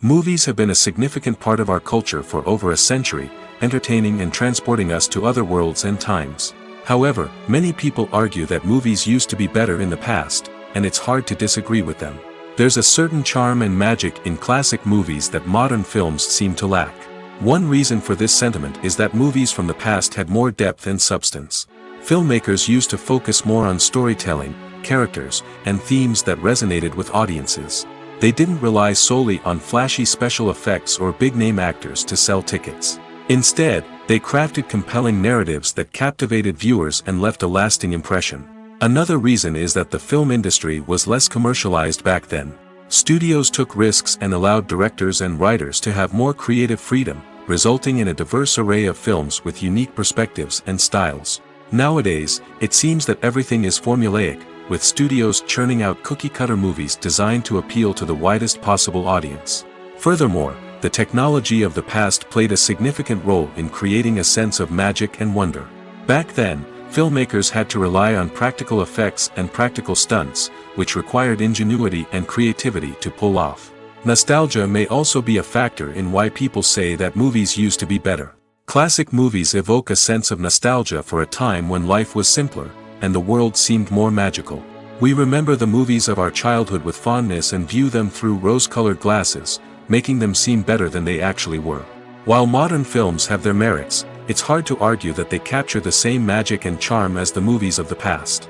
Movies have been a significant part of our culture for over a century, entertaining and transporting us to other worlds and times. However, many people argue that movies used to be better in the past, and it's hard to disagree with them. There's a certain charm and magic in classic movies that modern films seem to lack. One reason for this sentiment is that movies from the past had more depth and substance. Filmmakers used to focus more on storytelling, characters, and themes that resonated with audiences. They didn't rely solely on flashy special effects or big-name actors to sell tickets. Instead, they crafted compelling narratives that captivated viewers and left a lasting impression. Another reason is that the film industry was less commercialized back then. Studios took risks and allowed directors and writers to have more creative freedom, resulting in a diverse array of films with unique perspectives and styles. Nowadays, it seems that everything is formulaic, with studios churning out cookie-cutter movies designed to appeal to the widest possible audience. Furthermore, the technology of the past played a significant role in creating a sense of magic and wonder. Back then, filmmakers had to rely on practical effects and practical stunts, which required ingenuity and creativity to pull off. Nostalgia may also be a factor in why people say that movies used to be better. Classic movies evoke a sense of nostalgia for a time when life was simpler, and the world seemed more magical. We remember the movies of our childhood with fondness and view them through rose-colored glasses, making them seem better than they actually were. While modern films have their merits, it's hard to argue that they capture the same magic and charm as the movies of the past.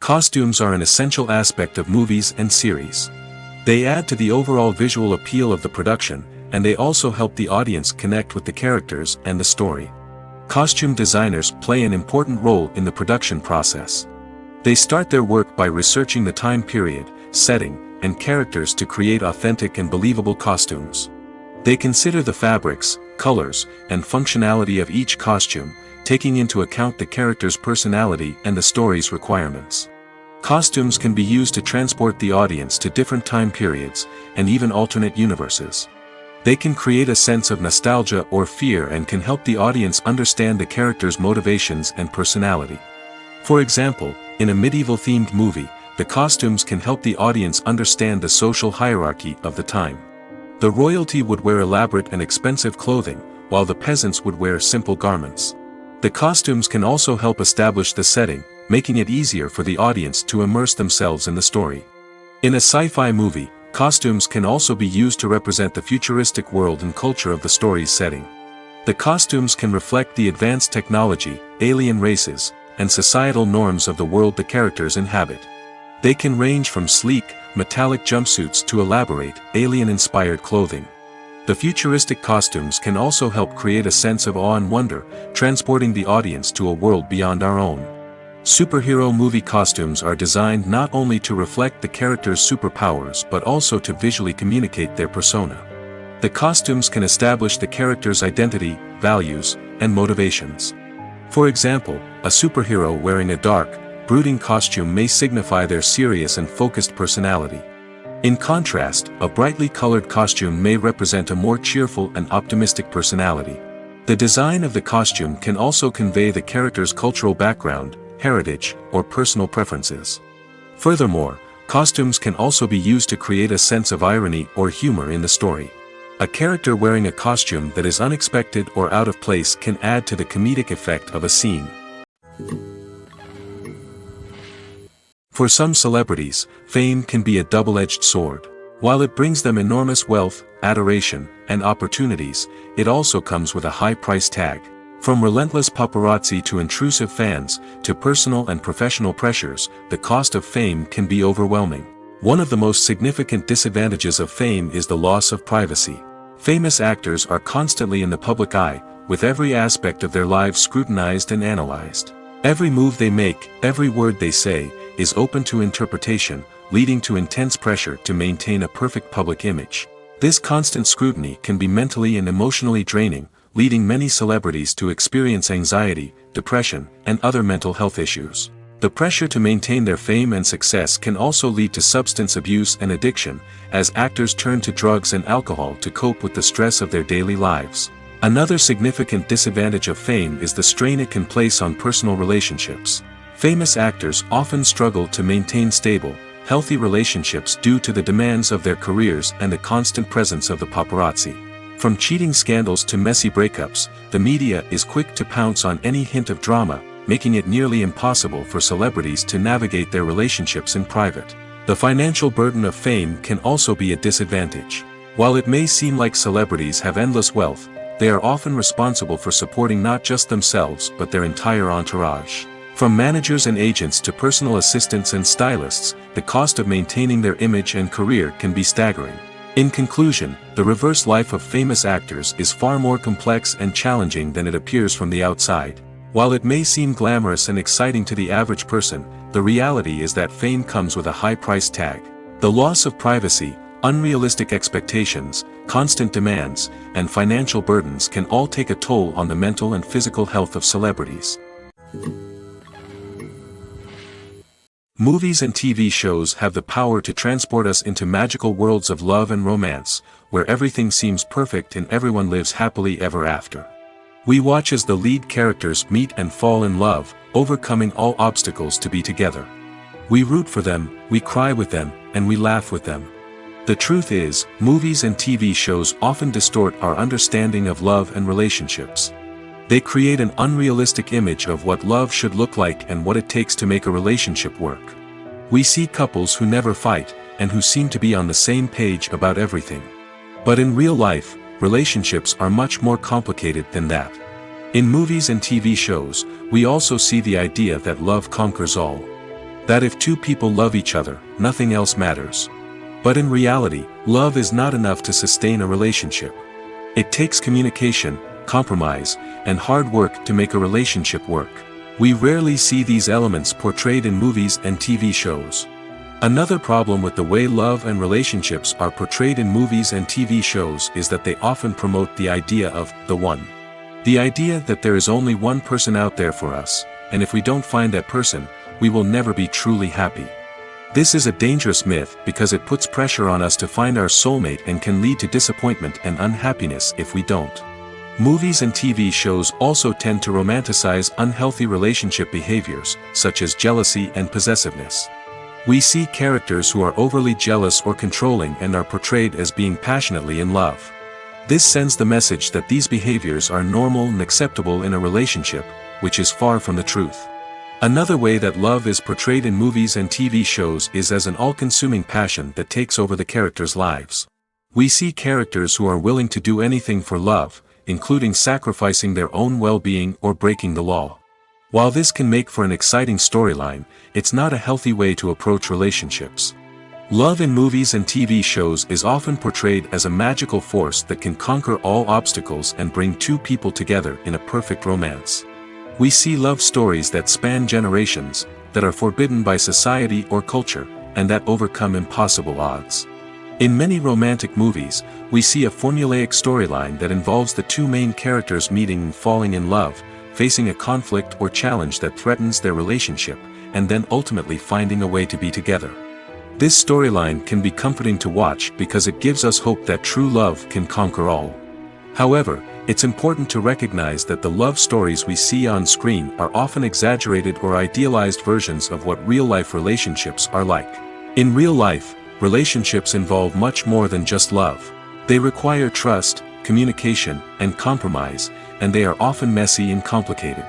Costumes are an essential aspect of movies and series. They add to the overall visual appeal of the production, and they also help the audience connect with the characters and the story. Costume designers play an important role in the production process. They start their work by researching the time period, setting, and characters to create authentic and believable costumes. They consider the fabrics, colors, and functionality of each costume, taking into account the character's personality and the story's requirements. Costumes can be used to transport the audience to different time periods, and even alternate universes. They can create a sense of nostalgia or fear and can help the audience understand the character's motivations and personality. For example, in a medieval-themed movie, the costumes can help the audience understand the social hierarchy of the time. The royalty would wear elaborate and expensive clothing, while the peasants would wear simple garments. The costumes can also help establish the setting, making it easier for the audience to immerse themselves in the story. In a sci-fi movie, costumes can also be used to represent the futuristic world and culture of the story's setting. The costumes can reflect the advanced technology, alien races, and societal norms of the world the characters inhabit. They can range from sleek, metallic jumpsuits to elaborate, alien-inspired clothing. The futuristic costumes can also help create a sense of awe and wonder, transporting the audience to a world beyond our own. Superhero movie costumes are designed not only to reflect the character's superpowers but also to visually communicate their persona. The costumes can establish the character's identity, values, and motivations. For example, a superhero wearing a dark, brooding costume may signify their serious and focused personality. In contrast, a brightly colored costume may represent a more cheerful and optimistic personality. The design of the costume can also convey the character's cultural background, heritage, or personal preferences. Furthermore, costumes can also be used to create a sense of irony or humor in the story. A character wearing a costume that is unexpected or out of place can add to the comedic effect of a scene. For some celebrities, fame can be a double-edged sword. While it brings them enormous wealth, adoration, and opportunities, it also comes with a high price tag. From relentless paparazzi to intrusive fans, to personal and professional pressures, the cost of fame can be overwhelming. One of the most significant disadvantages of fame is the loss of privacy. Famous actors are constantly in the public eye, with every aspect of their lives scrutinized and analyzed. Every move they make, every word they say, is open to interpretation, leading to intense pressure to maintain a perfect public image. This constant scrutiny can be mentally and emotionally draining, leading many celebrities to experience anxiety, depression, and other mental health issues. The pressure to maintain their fame and success can also lead to substance abuse and addiction, as actors turn to drugs and alcohol to cope with the stress of their daily lives. Another significant disadvantage of fame is the strain it can place on personal relationships. Famous actors often struggle to maintain stable, healthy relationships due to the demands of their careers and the constant presence of the paparazzi. From cheating scandals to messy breakups, the media is quick to pounce on any hint of drama, making it nearly impossible for celebrities to navigate their relationships in private. The financial burden of fame can also be a disadvantage. While it may seem like celebrities have endless wealth, they are often responsible for supporting not just themselves but their entire entourage. From managers and agents to personal assistants and stylists, the cost of maintaining their image and career can be staggering. In conclusion, the reverse life of famous actors is far more complex and challenging than it appears from the outside. While it may seem glamorous and exciting to the average person, the reality is that fame comes with a high price tag. The loss of privacy, unrealistic expectations, constant demands, and financial burdens can all take a toll on the mental and physical health of celebrities. Movies and TV shows have the power to transport us into magical worlds of love and romance, where everything seems perfect and everyone lives happily ever after. We watch as the lead characters meet and fall in love, overcoming all obstacles to be together. We root for them, we cry with them, and we laugh with them. The truth is, movies and TV shows often distort our understanding of love and relationships. They create an unrealistic image of what love should look like and what it takes to make a relationship work. We see couples who never fight, and who seem to be on the same page about everything. But in real life, relationships are much more complicated than that. In movies and TV shows, we also see the idea that love conquers all. That if two people love each other, nothing else matters. But in reality, love is not enough to sustain a relationship. It takes communication, compromise, and hard work to make a relationship work. We rarely see these elements portrayed in movies and TV shows. Another problem with the way love and relationships are portrayed in movies and TV shows is that they often promote the idea of the one. The idea that there is only one person out there for us, and if we don't find that person, we will never be truly happy. This is a dangerous myth because it puts pressure on us to find our soulmate and can lead to disappointment and unhappiness if we don't. Movies and TV shows also tend to romanticize unhealthy relationship behaviors, such as jealousy and possessiveness. We see characters who are overly jealous or controlling and are portrayed as being passionately in love. This sends the message that these behaviors are normal and acceptable in a relationship, which is far from the truth. Another way that love is portrayed in movies and TV shows is as an all-consuming passion that takes over the characters' lives. We see characters who are willing to do anything for love, including sacrificing their own well-being or breaking the law. While this can make for an exciting storyline, it's not a healthy way to approach relationships. Love in movies and TV shows is often portrayed as a magical force that can conquer all obstacles and bring two people together in a perfect romance. We see love stories that span generations, that are forbidden by society or culture, and that overcome impossible odds. In many romantic movies, we see a formulaic storyline that involves the two main characters meeting and falling in love, facing a conflict or challenge that threatens their relationship, and then ultimately finding a way to be together. This storyline can be comforting to watch because it gives us hope that true love can conquer all. However, it's important to recognize that the love stories we see on screen are often exaggerated or idealized versions of what real-life relationships are like. In real life, relationships involve much more than just love. They require trust, communication, and compromise, and they are often messy and complicated.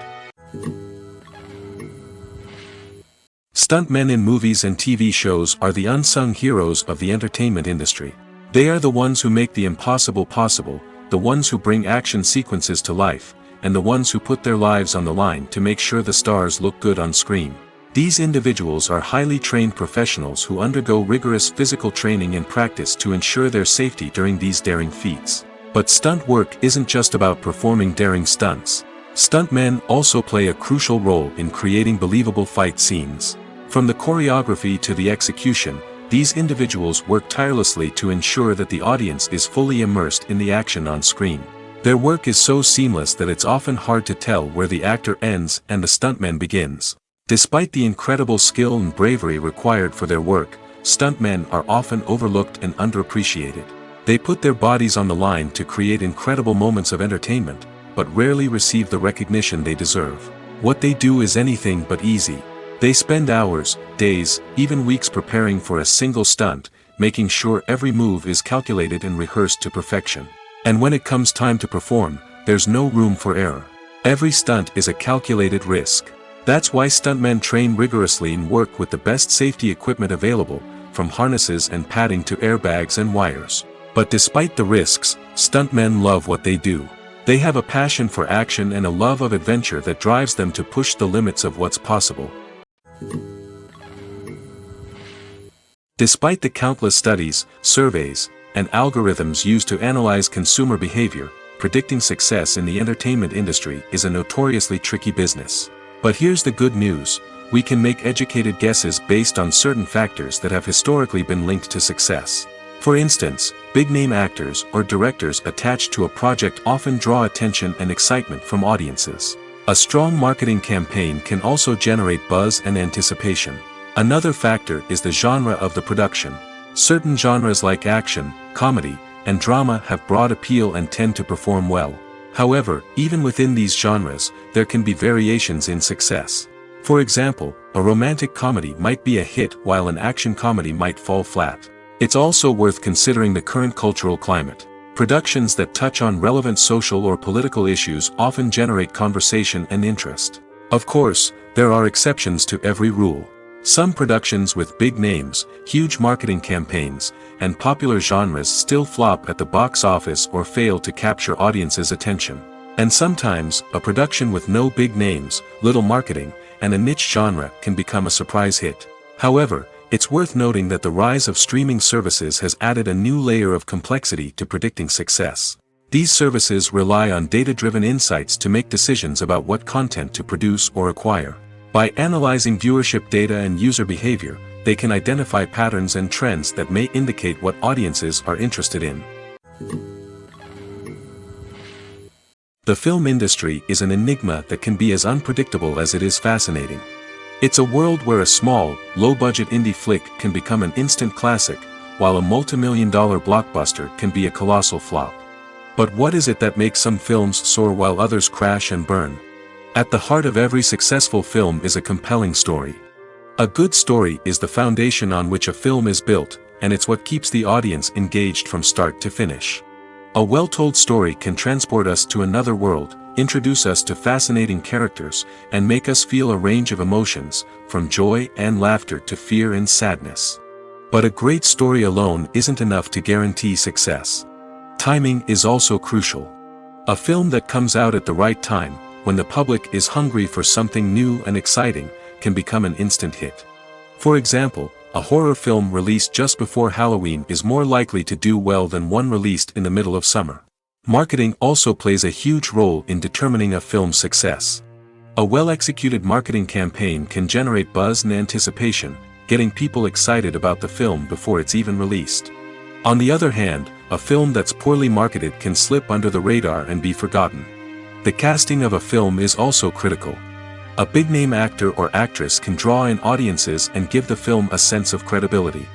Stuntmen in movies and TV shows are the unsung heroes of the entertainment industry. They are the ones who make the impossible possible, the ones who bring action sequences to life, and the ones who put their lives on the line to make sure the stars look good on screen. These individuals are highly trained professionals who undergo rigorous physical training and practice to ensure their safety during these daring feats. But stunt work isn't just about performing daring stunts. Stuntmen also play a crucial role in creating believable fight scenes. From the choreography to the execution, these individuals work tirelessly to ensure that the audience is fully immersed in the action on screen. Their work is so seamless that it's often hard to tell where the actor ends and the stuntman begins. Despite the incredible skill and bravery required for their work, stuntmen are often overlooked and underappreciated. They put their bodies on the line to create incredible moments of entertainment, but rarely receive the recognition they deserve. What they do is anything but easy. They spend hours, days, even weeks preparing for a single stunt, making sure every move is calculated and rehearsed to perfection. And when it comes time to perform, there's no room for error. Every stunt is a calculated risk. That's why stuntmen train rigorously and work with the best safety equipment available, from harnesses and padding to airbags and wires. But despite the risks, stuntmen love what they do. They have a passion for action and a love of adventure that drives them to push the limits of what's possible. Despite the countless studies, surveys, and algorithms used to analyze consumer behavior, predicting success in the entertainment industry is a notoriously tricky business. But here's the good news: we can make educated guesses based on certain factors that have historically been linked to success. For instance, big-name actors or directors attached to a project often draw attention and excitement from audiences. A strong marketing campaign can also generate buzz and anticipation. Another factor is the genre of the production. Certain genres like action, comedy, and drama have broad appeal and tend to perform well. However, even within these genres, there can be variations in success. For example, a romantic comedy might be a hit while an action comedy might fall flat. It's also worth considering the current cultural climate. Productions that touch on relevant social or political issues often generate conversation and interest. Of course, there are exceptions to every rule. Some productions with big names, huge marketing campaigns, and popular genres still flop at the box office or fail to capture audiences' attention. And sometimes, a production with no big names, little marketing, and a niche genre can become a surprise hit. However, it's worth noting that the rise of streaming services has added a new layer of complexity to predicting success. These services rely on data-driven insights to make decisions about what content to produce or acquire. By analyzing viewership data and user behavior, they can identify patterns and trends that may indicate what audiences are interested in. The film industry is an enigma that can be as unpredictable as it is fascinating. It's a world where a small, low-budget indie flick can become an instant classic, while a multi-million-dollar blockbuster can be a colossal flop. But what is it that makes some films soar while others crash and burn? At the heart of every successful film is a compelling story. A good story is the foundation on which a film is built, and it's what keeps the audience engaged from start to finish. A well-told story can transport us to another world, introduce us to fascinating characters, and make us feel a range of emotions, from joy and laughter to fear and sadness. But a great story alone isn't enough to guarantee success. Timing is also crucial. A film that comes out at the right time, when the public is hungry for something new and exciting, can become an instant hit. For example, a horror film released just before Halloween is more likely to do well than one released in the middle of summer. Marketing also plays a huge role in determining a film's success. A well-executed marketing campaign can generate buzz and anticipation, getting people excited about the film before it's even released. On the other hand, a film that's poorly marketed can slip under the radar and be forgotten. The casting of a film is also critical. A big-name actor or actress can draw in audiences and give the film a sense of credibility.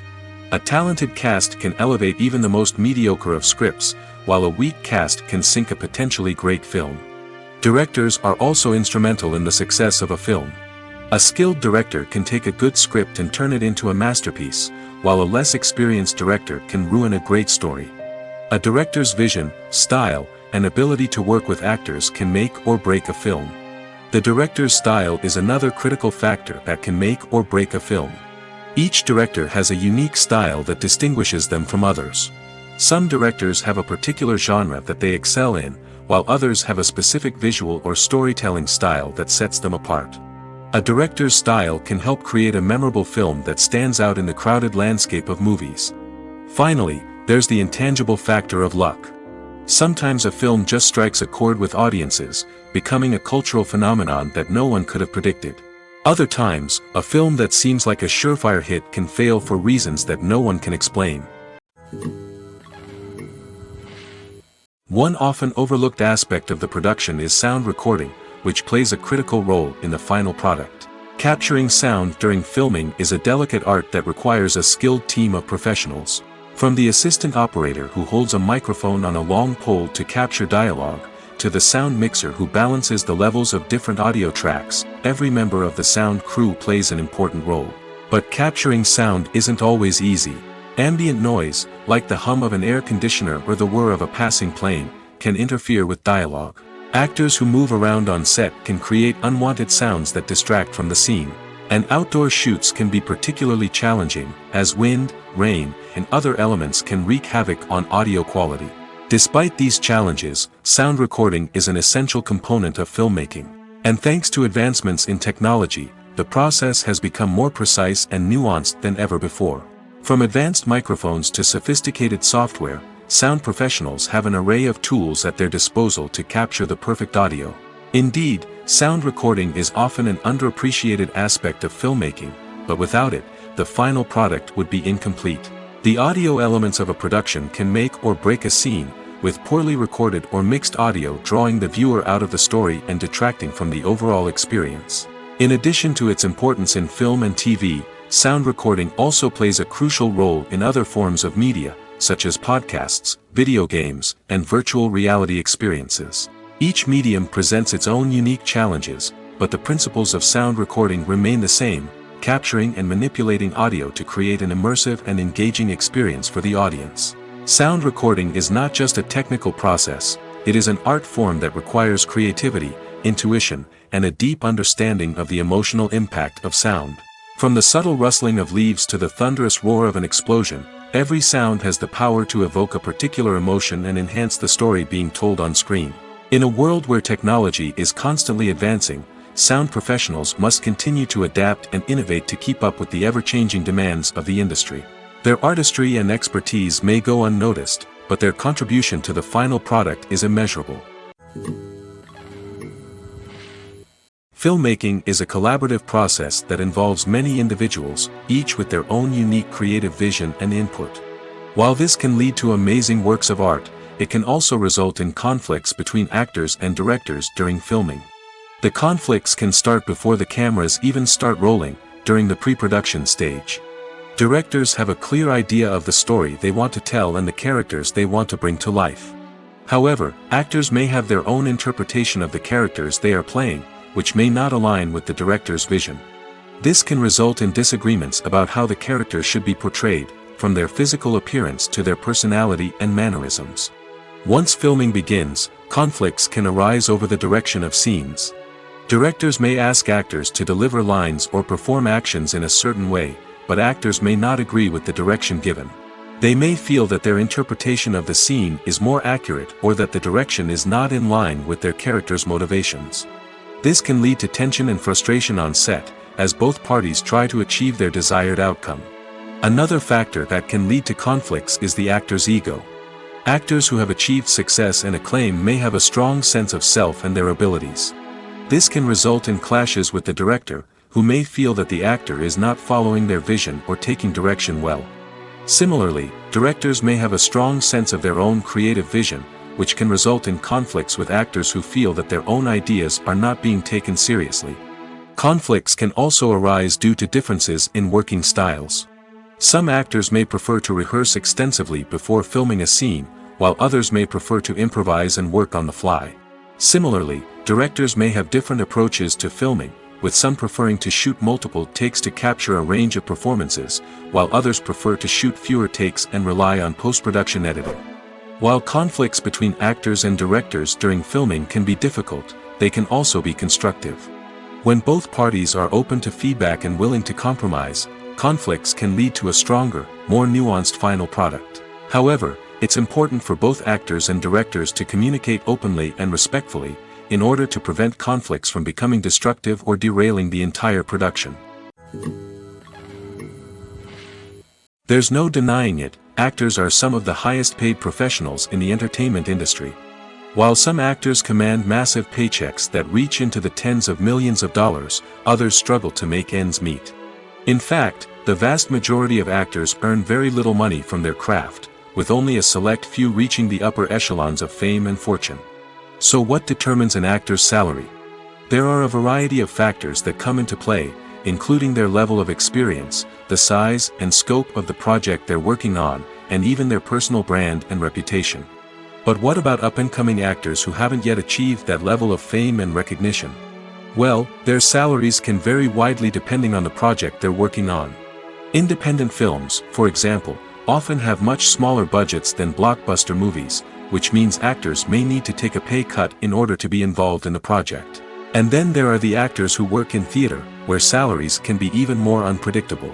A talented cast can elevate even the most mediocre of scripts, while a weak cast can sink a potentially great film. Directors are also instrumental in the success of a film. A skilled director can take a good script and turn it into a masterpiece, while a less experienced director can ruin a great story. A director's vision, style, and ability to work with actors can make or break a film. The director's style is another critical factor that can make or break a film. Each director has a unique style that distinguishes them from others. Some directors have a particular genre that they excel in, while others have a specific visual or storytelling style that sets them apart. A director's style can help create a memorable film that stands out in the crowded landscape of movies. Finally, there's the intangible factor of luck. Sometimes a film just strikes a chord with audiences, becoming a cultural phenomenon that no one could have predicted. Other times, a film that seems like a surefire hit can fail for reasons that no one can explain. One often overlooked aspect of the production is sound recording, which plays a critical role in the final product. Capturing sound during filming is a delicate art that requires a skilled team of professionals. From the assistant operator who holds a microphone on a long pole to capture dialogue, to the sound mixer who balances the levels of different audio tracks, every member of the sound crew plays an important role. But capturing sound isn't always easy. Ambient noise, like the hum of an air conditioner or the whir of a passing plane, can interfere with dialogue. Actors who move around on set can create unwanted sounds that distract from the scene. And outdoor shoots can be particularly challenging, as wind, rain, and other elements can wreak havoc on audio quality. Despite these challenges, sound recording is an essential component of filmmaking. And thanks to advancements in technology, the process has become more precise and nuanced than ever before. From advanced microphones to sophisticated software, sound professionals have an array of tools at their disposal to capture the perfect audio. Indeed, sound recording is often an underappreciated aspect of filmmaking, but without it, the final product would be incomplete. The audio elements of a production can make or break a scene, with poorly recorded or mixed audio drawing the viewer out of the story and detracting from the overall experience. In addition to its importance in film and TV, sound recording also plays a crucial role in other forms of media, such as podcasts, video games, and virtual reality experiences. Each medium presents its own unique challenges, but the principles of sound recording remain the same, capturing and manipulating audio to create an immersive and engaging experience for the audience. Sound recording is not just a technical process, it is an art form that requires creativity, intuition, and a deep understanding of the emotional impact of sound. From the subtle rustling of leaves to the thunderous roar of an explosion, every sound has the power to evoke a particular emotion and enhance the story being told on screen. In a world where technology is constantly advancing, sound professionals must continue to adapt and innovate to keep up with the ever-changing demands of the industry. Their artistry and expertise may go unnoticed, but their contribution to the final product is immeasurable. Filmmaking is a collaborative process that involves many individuals, each with their own unique creative vision and input. While this can lead to amazing works of art, it can also result in conflicts between actors and directors during filming. The conflicts can start before the cameras even start rolling, during the pre-production stage. Directors have a clear idea of the story they want to tell and the characters they want to bring to life. However, actors may have their own interpretation of the characters they are playing, which may not align with the director's vision. This can result in disagreements about how the characters should be portrayed, from their physical appearance to their personality and mannerisms. Once filming begins, conflicts can arise over the direction of scenes. Directors may ask actors to deliver lines or perform actions in a certain way, but actors may not agree with the direction given. They may feel that their interpretation of the scene is more accurate or that the direction is not in line with their character's motivations. This can lead to tension and frustration on set, as both parties try to achieve their desired outcome. Another factor that can lead to conflicts is the actor's ego. Actors who have achieved success and acclaim may have a strong sense of self and their abilities. This can result in clashes with the director, who may feel that the actor is not following their vision or taking direction well. Similarly, directors may have a strong sense of their own creative vision, which can result in conflicts with actors who feel that their own ideas are not being taken seriously. Conflicts can also arise due to differences in working styles. Some actors may prefer to rehearse extensively before filming a scene, while others may prefer to improvise and work on the fly. Similarly, directors may have different approaches to filming, with some preferring to shoot multiple takes to capture a range of performances, while others prefer to shoot fewer takes and rely on post-production editing. While conflicts between actors and directors during filming can be difficult, they can also be constructive. When both parties are open to feedback and willing to compromise, conflicts can lead to a stronger, more nuanced final product. However, it's important for both actors and directors to communicate openly and respectfully, in order to prevent conflicts from becoming destructive or derailing the entire production. There's no denying it, actors are some of the highest paid professionals in the entertainment industry. While some actors command massive paychecks that reach into the tens of millions of dollars, others struggle to make ends meet. In fact, the vast majority of actors earn very little money from their craft, with only a select few reaching the upper echelons of fame and fortune. So what determines an actor's salary? There are a variety of factors that come into play, including their level of experience, the size and scope of the project they're working on, and even their personal brand and reputation. But what about up-and-coming actors who haven't yet achieved that level of fame and recognition? Well, their salaries can vary widely depending on the project they're working on. Independent films, for example, often have much smaller budgets than blockbuster movies, which means actors may need to take a pay cut in order to be involved in the project. And then there are the actors who work in theater, where salaries can be even more unpredictable.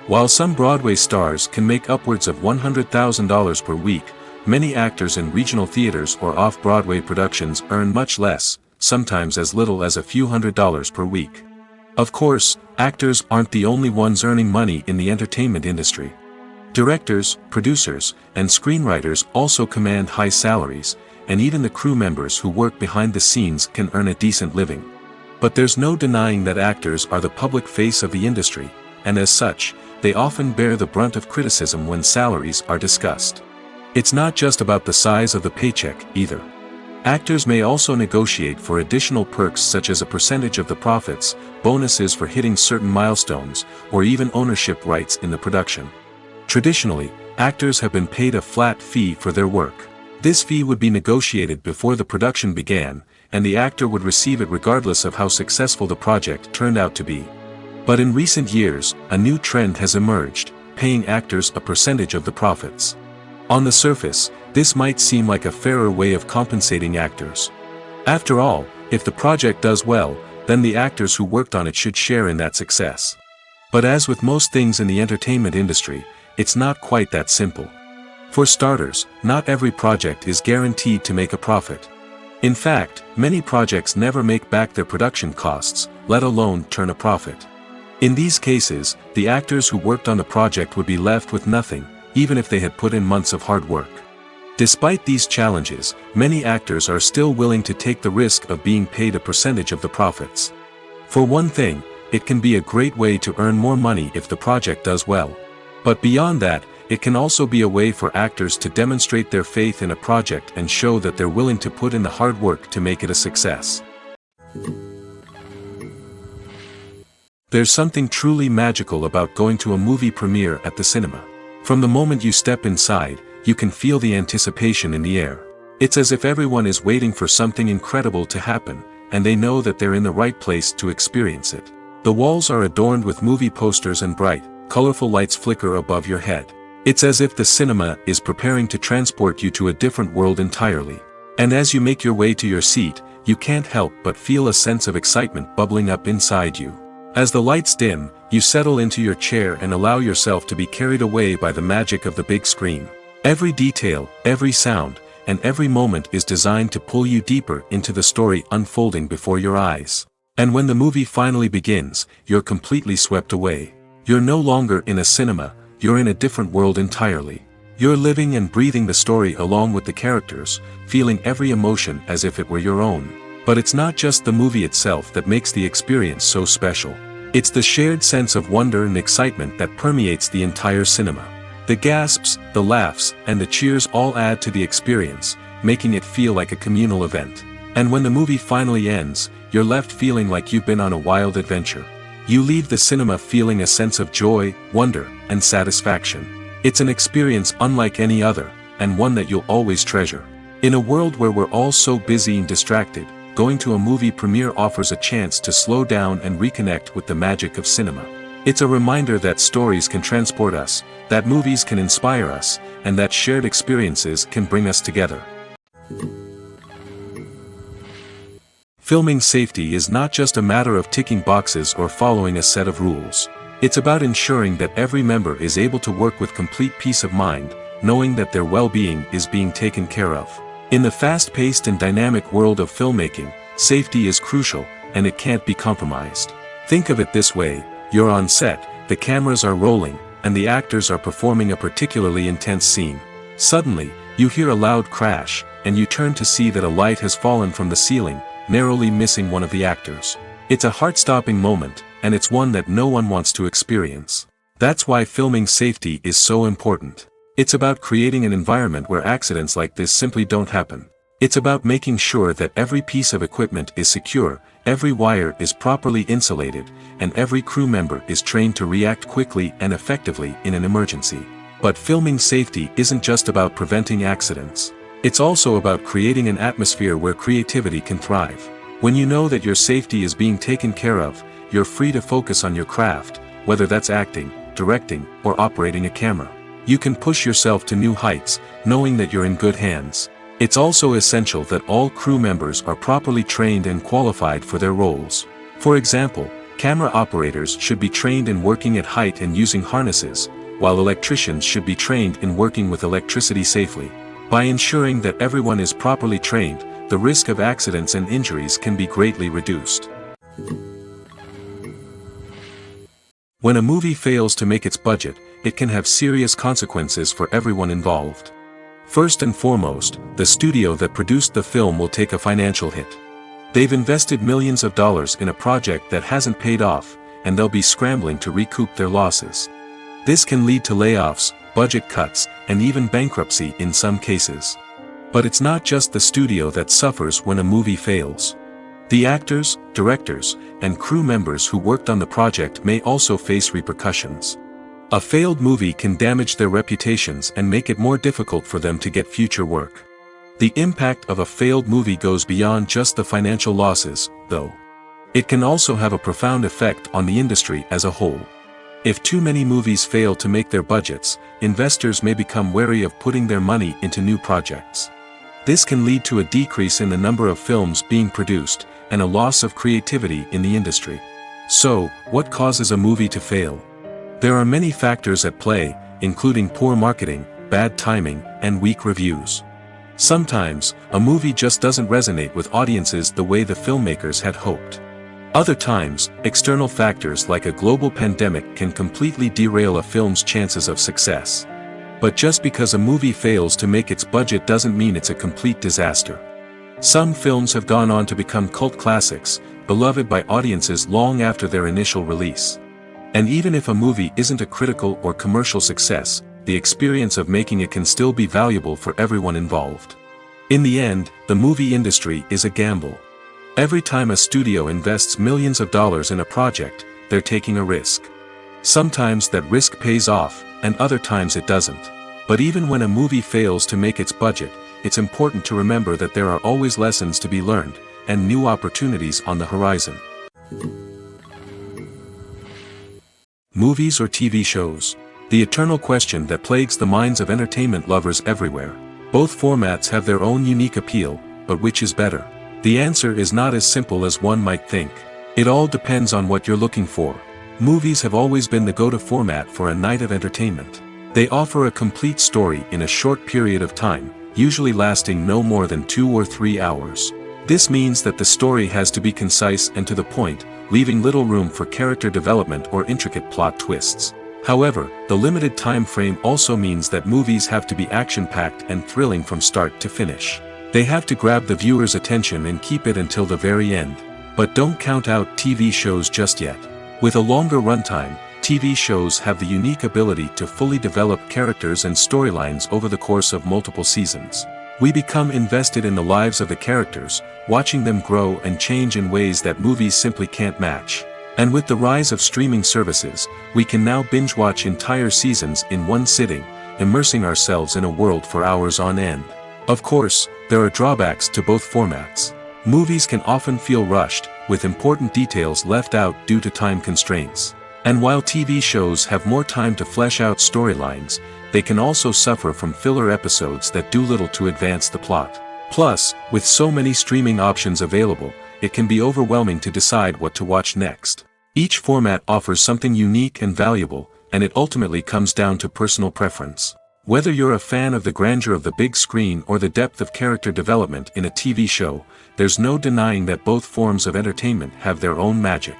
While some Broadway stars can make upwards of $100,000 per week, many actors in regional theaters or off-Broadway productions earn much less, sometimes as little as a few $100s per week. Of course, actors aren't the only ones earning money in the entertainment industry. Directors, producers, and screenwriters also command high salaries, and even the crew members who work behind the scenes can earn a decent living. But there's no denying that actors are the public face of the industry, and as such, they often bear the brunt of criticism when salaries are discussed. It's not just about the size of the paycheck, either. Actors may also negotiate for additional perks such as a percentage of the profits, bonuses for hitting certain milestones, or even ownership rights in the production. Traditionally, actors have been paid a flat fee for their work. This fee would be negotiated before the production began, and the actor would receive it regardless of how successful the project turned out to be. But in recent years, a new trend has emerged, paying actors a percentage of the profits. On the surface, this might seem like a fairer way of compensating actors. After all, if the project does well, then the actors who worked on it should share in that success. But as with most things in the entertainment industry, it's not quite that simple. For starters, not every project is guaranteed to make a profit. In fact, many projects never make back their production costs, let alone turn a profit. In these cases, the actors who worked on the project would be left with nothing, even if they had put in months of hard work. Despite these challenges, many actors are still willing to take the risk of being paid a percentage of the profits. For one thing, it can be a great way to earn more money if the project does well. But beyond that, it can also be a way for actors to demonstrate their faith in a project and show that they're willing to put in the hard work to make it a success. There's something truly magical about going to a movie premiere at the cinema. From the moment you step inside, you can feel the anticipation in the air. It's as if everyone is waiting for something incredible to happen, and they know that they're in the right place to experience it. The walls are adorned with movie posters and bright, colorful lights flicker above your head. It's as if the cinema is preparing to transport you to a different world entirely. And as you make your way to your seat, you can't help but feel a sense of excitement bubbling up inside you. As the lights dim, you settle into your chair and allow yourself to be carried away by the magic of the big screen. Every detail, every sound, and every moment is designed to pull you deeper into the story unfolding before your eyes. And when the movie finally begins, you're completely swept away. You're no longer in a cinema, you're in a different world entirely. You're living and breathing the story along with the characters, feeling every emotion as if it were your own. But it's not just the movie itself that makes the experience so special. It's the shared sense of wonder and excitement that permeates the entire cinema. The gasps, the laughs, and the cheers all add to the experience, making it feel like a communal event. And when the movie finally ends, you're left feeling like you've been on a wild adventure. You leave the cinema feeling a sense of joy, wonder, and satisfaction. It's an experience unlike any other, and one that you'll always treasure. In a world where we're all so busy and distracted, going to a movie premiere offers a chance to slow down and reconnect with the magic of cinema. It's a reminder that stories can transport us, that movies can inspire us, and that shared experiences can bring us together. Filming safety is not just a matter of ticking boxes or following a set of rules. It's about ensuring that every member is able to work with complete peace of mind, knowing that their well-being is being taken care of. In the fast-paced and dynamic world of filmmaking, safety is crucial, and it can't be compromised. Think of it this way: you're on set, the cameras are rolling, and the actors are performing a particularly intense scene. Suddenly, you hear a loud crash, and you turn to see that a light has fallen from the ceiling, narrowly missing one of the actors. It's a heart-stopping moment, and it's one that no one wants to experience. That's why filming safety is so important. It's about creating an environment where accidents like this simply don't happen. It's about making sure that every piece of equipment is secure, every wire is properly insulated, and every crew member is trained to react quickly and effectively in an emergency. But filming safety isn't just about preventing accidents. It's also about creating an atmosphere where creativity can thrive. When you know that your safety is being taken care of, you're free to focus on your craft, whether that's acting, directing, or operating a camera. You can push yourself to new heights, knowing that you're in good hands. It's also essential that all crew members are properly trained and qualified for their roles. For example, camera operators should be trained in working at height and using harnesses, while electricians should be trained in working with electricity safely. By ensuring that everyone is properly trained, the risk of accidents and injuries can be greatly reduced. When a movie fails to make its budget, it can have serious consequences for everyone involved. First and foremost, the studio that produced the film will take a financial hit. They've invested millions of dollars in a project that hasn't paid off, and they'll be scrambling to recoup their losses. This can lead to layoffs, budget cuts, and even bankruptcy in some cases. But it's not just the studio that suffers when a movie fails. The actors, directors, and crew members who worked on the project may also face repercussions. A failed movie can damage their reputations and make it more difficult for them to get future work. The impact of a failed movie goes beyond just the financial losses, though. It can also have a profound effect on the industry as a whole. If too many movies fail to make their budgets, investors may become wary of putting their money into new projects. This can lead to a decrease in the number of films being produced, and a loss of creativity in the industry. So, what causes a movie to fail? There are many factors at play, including poor marketing, bad timing, and weak reviews. Sometimes, a movie just doesn't resonate with audiences the way the filmmakers had hoped. Other times, external factors like a global pandemic can completely derail a film's chances of success. But just because a movie fails to make its budget doesn't mean it's a complete disaster. Some films have gone on to become cult classics, beloved by audiences long after their initial release. And even if a movie isn't a critical or commercial success, the experience of making it can still be valuable for everyone involved. In the end, the movie industry is a gamble. Every time a studio invests millions of dollars in a project, they're taking a risk. Sometimes that risk pays off, and other times it doesn't. But even when a movie fails to make its budget, it's important to remember that there are always lessons to be learned, and new opportunities on the horizon. Movies or TV shows? The eternal question that plagues the minds of entertainment lovers everywhere. Both formats have their own unique appeal, but which is better? The answer is not as simple as one might think. It all depends on what you're looking for. Movies have always been the go-to format for a night of entertainment. They offer a complete story in a short period of time, usually lasting no more than 2 or 3 hours. This means that the story has to be concise and to the point, leaving little room for character development or intricate plot twists. However, the limited time frame also means that movies have to be action-packed and thrilling from start to finish. They have to grab the viewer's attention and keep it until the very end. But don't count out TV shows just yet. With a longer runtime, TV shows have the unique ability to fully develop characters and storylines over the course of multiple seasons. We become invested in the lives of the characters, watching them grow and change in ways that movies simply can't match. And with the rise of streaming services, we can now binge-watch entire seasons in one sitting, immersing ourselves in a world for hours on end. Of course, there are drawbacks to both formats. Movies can often feel rushed, with important details left out due to time constraints. And while TV shows have more time to flesh out storylines, they can also suffer from filler episodes that do little to advance the plot. Plus, with so many streaming options available, it can be overwhelming to decide what to watch next. Each format offers something unique and valuable, and it ultimately comes down to personal preference. Whether you're a fan of the grandeur of the big screen or the depth of character development in a TV show, there's no denying that both forms of entertainment have their own magic.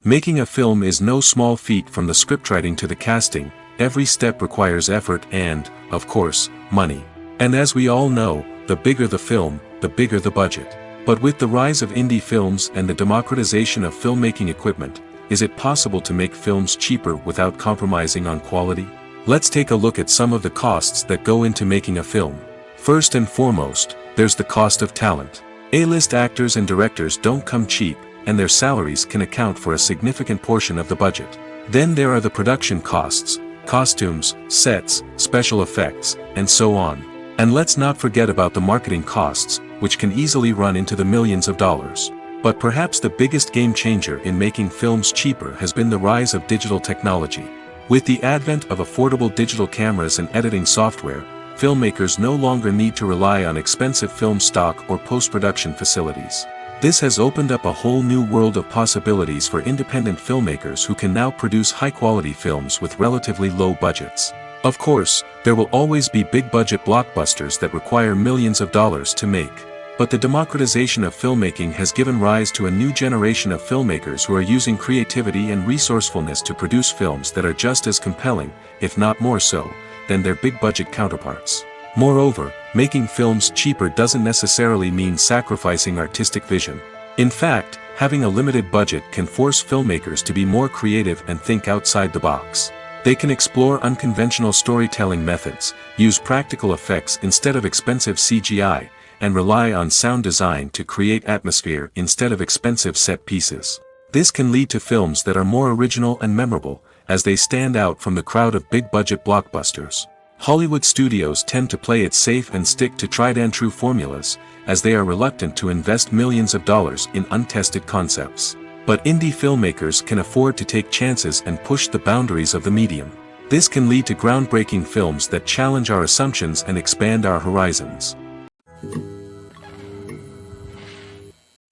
Making a film is no small feat. From the scriptwriting to the casting, every step requires effort and, of course, money. And as we all know, the bigger the film, the bigger the budget. But with the rise of indie films and the democratization of filmmaking equipment, is it possible to make films cheaper without compromising on quality? Let's take a look at some of the costs that go into making a film. First and foremost, there's the cost of talent. A-list actors and directors don't come cheap, and their salaries can account for a significant portion of the budget. Then there are the production costs, costumes, sets, special effects, and so on. And let's not forget about the marketing costs, which can easily run into the millions of dollars. But perhaps the biggest game changer in making films cheaper has been the rise of digital technology. With the advent of affordable digital cameras and editing software, filmmakers no longer need to rely on expensive film stock or post-production facilities. This has opened up a whole new world of possibilities for independent filmmakers who can now produce high-quality films with relatively low budgets. Of course, there will always be big-budget blockbusters that require millions of dollars to make. But the democratization of filmmaking has given rise to a new generation of filmmakers who are using creativity and resourcefulness to produce films that are just as compelling, if not more so, than their big-budget counterparts. Moreover, making films cheaper doesn't necessarily mean sacrificing artistic vision. In fact, having a limited budget can force filmmakers to be more creative and think outside the box. They can explore unconventional storytelling methods, use practical effects instead of expensive CGI, and rely on sound design to create atmosphere instead of expensive set pieces. This can lead to films that are more original and memorable, as they stand out from the crowd of big-budget blockbusters. Hollywood studios tend to play it safe and stick to tried-and-true formulas, as they are reluctant to invest millions of dollars in untested concepts. But indie filmmakers can afford to take chances and push the boundaries of the medium. This can lead to groundbreaking films that challenge our assumptions and expand our horizons.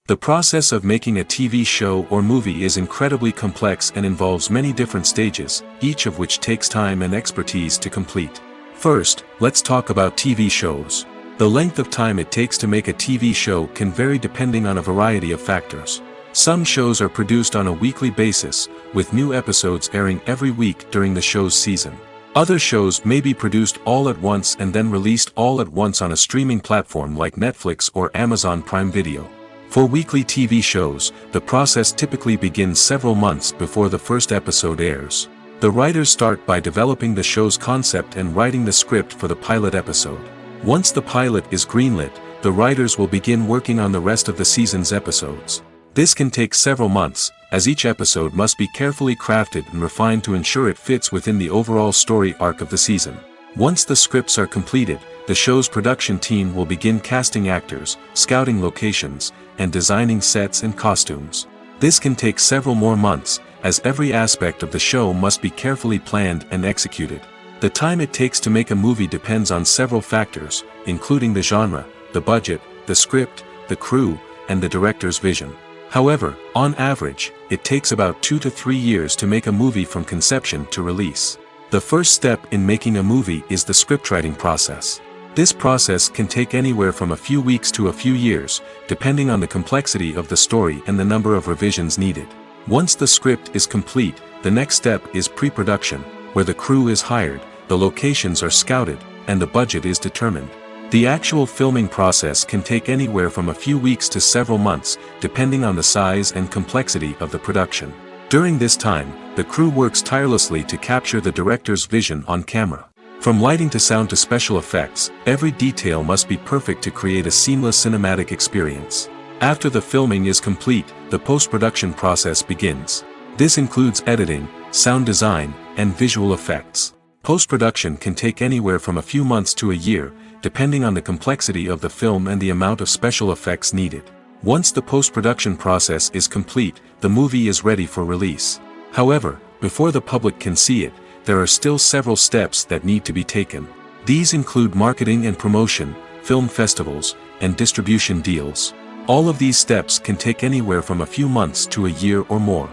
The process of making a TV show or movie is incredibly complex and involves many different stages, each of which takes time and expertise to complete. First, let's talk about TV shows. The length of time it takes to make a TV show can vary depending on a variety of factors. Some shows are produced on a weekly basis, with new episodes airing every week during the show's season. Other shows may be produced all at once and then released all at once on a streaming platform like Netflix or Amazon Prime Video. For weekly TV shows, the process typically begins several months before the first episode airs. The writers start by developing the show's concept and writing the script for the pilot episode. Once the pilot is greenlit, the writers will begin working on the rest of the season's episodes. This can take several months, as each episode must be carefully crafted and refined to ensure it fits within the overall story arc of the season. Once the scripts are completed, the show's production team will begin casting actors, scouting locations, and designing sets and costumes. This can take several more months, as every aspect of the show must be carefully planned and executed. The time it takes to make a movie depends on several factors, including the genre, the budget, the script, the crew, and the director's vision. However, on average, it takes about 2 to 3 years to make a movie from conception to release. The first step in making a movie is the scriptwriting process. This process can take anywhere from a few weeks to a few years, depending on the complexity of the story and the number of revisions needed. Once the script is complete, the next step is pre-production, where the crew is hired, the locations are scouted, and the budget is determined. The actual filming process can take anywhere from a few weeks to several months, depending on the size and complexity of the production. During this time, the crew works tirelessly to capture the director's vision on camera. From lighting to sound to special effects, every detail must be perfect to create a seamless cinematic experience. After the filming is complete, the post-production process begins. This includes editing, sound design, and visual effects. Post-production can take anywhere from a few months to a year, depending on the complexity of the film and the amount of special effects needed. Once the post-production process is complete, the movie is ready for release. However, before the public can see it, there are still several steps that need to be taken. These include marketing and promotion, film festivals, and distribution deals. All of these steps can take anywhere from a few months to a year or more.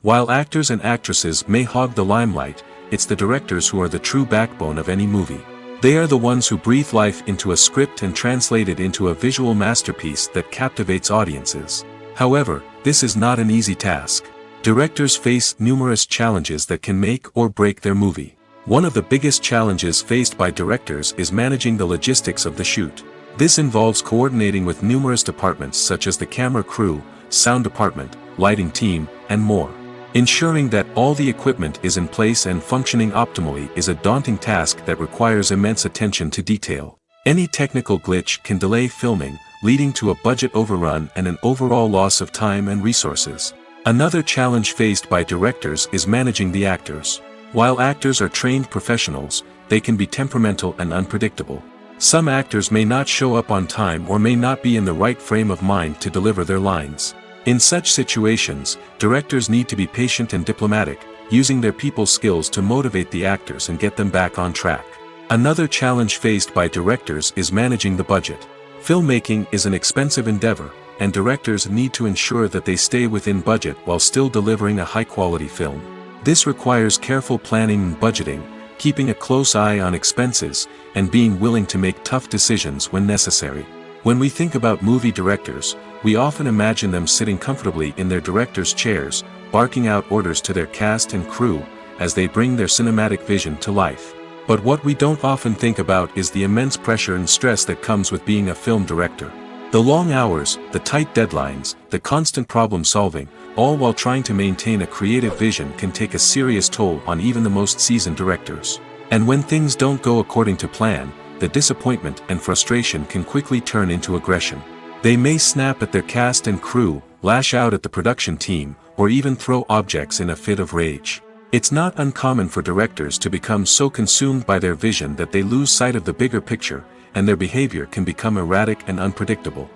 While actors and actresses may hog the limelight, it's the directors who are the true backbone of any movie. They are the ones who breathe life into a script and translate it into a visual masterpiece that captivates audiences. However, this is not an easy task. Directors face numerous challenges that can make or break their movie. One of the biggest challenges faced by directors is managing the logistics of the shoot. This involves coordinating with numerous departments such as the camera crew, sound department, lighting team, and more. Ensuring that all the equipment is in place and functioning optimally is a daunting task that requires immense attention to detail. Any technical glitch can delay filming, leading to a budget overrun and an overall loss of time and resources. Another challenge faced by directors is managing the actors. While actors are trained professionals, they can be temperamental and unpredictable. Some actors may not show up on time or may not be in the right frame of mind to deliver their lines. In such situations, directors need to be patient and diplomatic, using their people skills to motivate the actors and get them back on track. Another challenge faced by directors is managing the budget. Filmmaking is an expensive endeavor, and directors need to ensure that they stay within budget while still delivering a high-quality film. This requires careful planning and budgeting, keeping a close eye on expenses, and being willing to make tough decisions when necessary. When we think about movie directors, we often imagine them sitting comfortably in their director's chairs, barking out orders to their cast and crew, as they bring their cinematic vision to life. But what we don't often think about is the immense pressure and stress that comes with being a film director. The long hours, the tight deadlines, the constant problem solving, all while trying to maintain a creative vision can take a serious toll on even the most seasoned directors. And when things don't go according to plan, the disappointment and frustration can quickly turn into aggression. They may snap at their cast and crew, lash out at the production team, or even throw objects in a fit of rage. It's not uncommon for directors to become so consumed by their vision that they lose sight of the bigger picture, and their behavior can become erratic and unpredictable.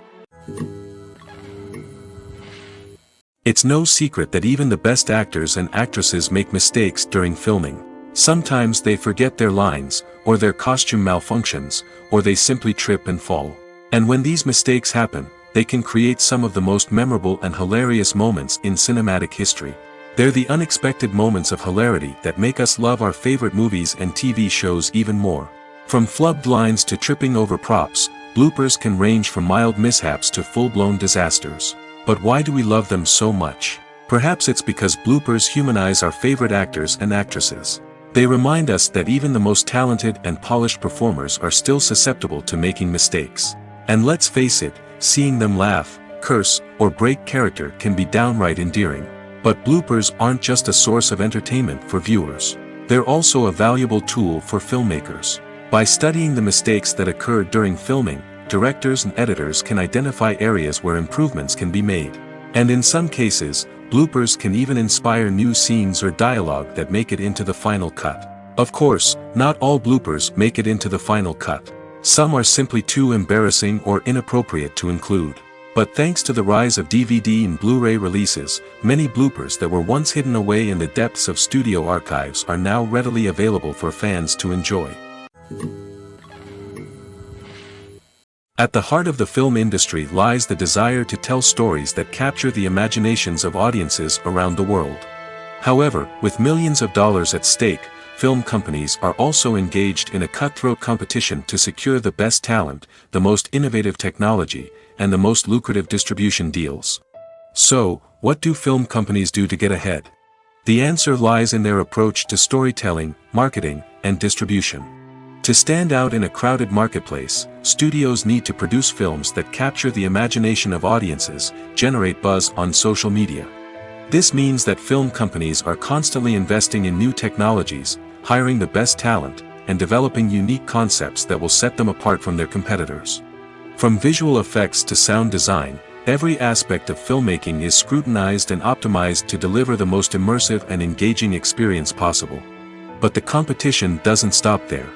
It's no secret that even the best actors and actresses make mistakes during filming. Sometimes they forget their lines, or their costume malfunctions, or they simply trip and fall. And when these mistakes happen, they can create some of the most memorable and hilarious moments in cinematic history. They're the unexpected moments of hilarity that make us love our favorite movies and TV shows even more. From flubbed lines to tripping over props, bloopers can range from mild mishaps to full-blown disasters. But why do we love them so much? Perhaps it's because bloopers humanize our favorite actors and actresses. They remind us that even the most talented and polished performers are still susceptible to making mistakes. And let's face it, seeing them laugh, curse, or break character can be downright endearing. But bloopers aren't just a source of entertainment for viewers. They're also a valuable tool for filmmakers. By studying the mistakes that occur during filming, directors and editors can identify areas where improvements can be made. And in some cases, bloopers can even inspire new scenes or dialogue that make it into the final cut. Of course, not all bloopers make it into the final cut. Some are simply too embarrassing or inappropriate to include. But thanks to the rise of DVD and Blu-ray releases, many bloopers that were once hidden away in the depths of studio archives are now readily available for fans to enjoy. At the heart of the film industry lies the desire to tell stories that capture the imaginations of audiences around the world. However, with millions of dollars at stake, film companies are also engaged in a cutthroat competition to secure the best talent, the most innovative technology, and the most lucrative distribution deals. So, what do film companies do to get ahead? The answer lies in their approach to storytelling, marketing, and distribution. To stand out in a crowded marketplace, studios need to produce films that capture the imagination of audiences, generate buzz on social media. This means that film companies are constantly investing in new technologies, hiring the best talent, and developing unique concepts that will set them apart from their competitors. From visual effects to sound design, every aspect of filmmaking is scrutinized and optimized to deliver the most immersive and engaging experience possible. But the competition doesn't stop there.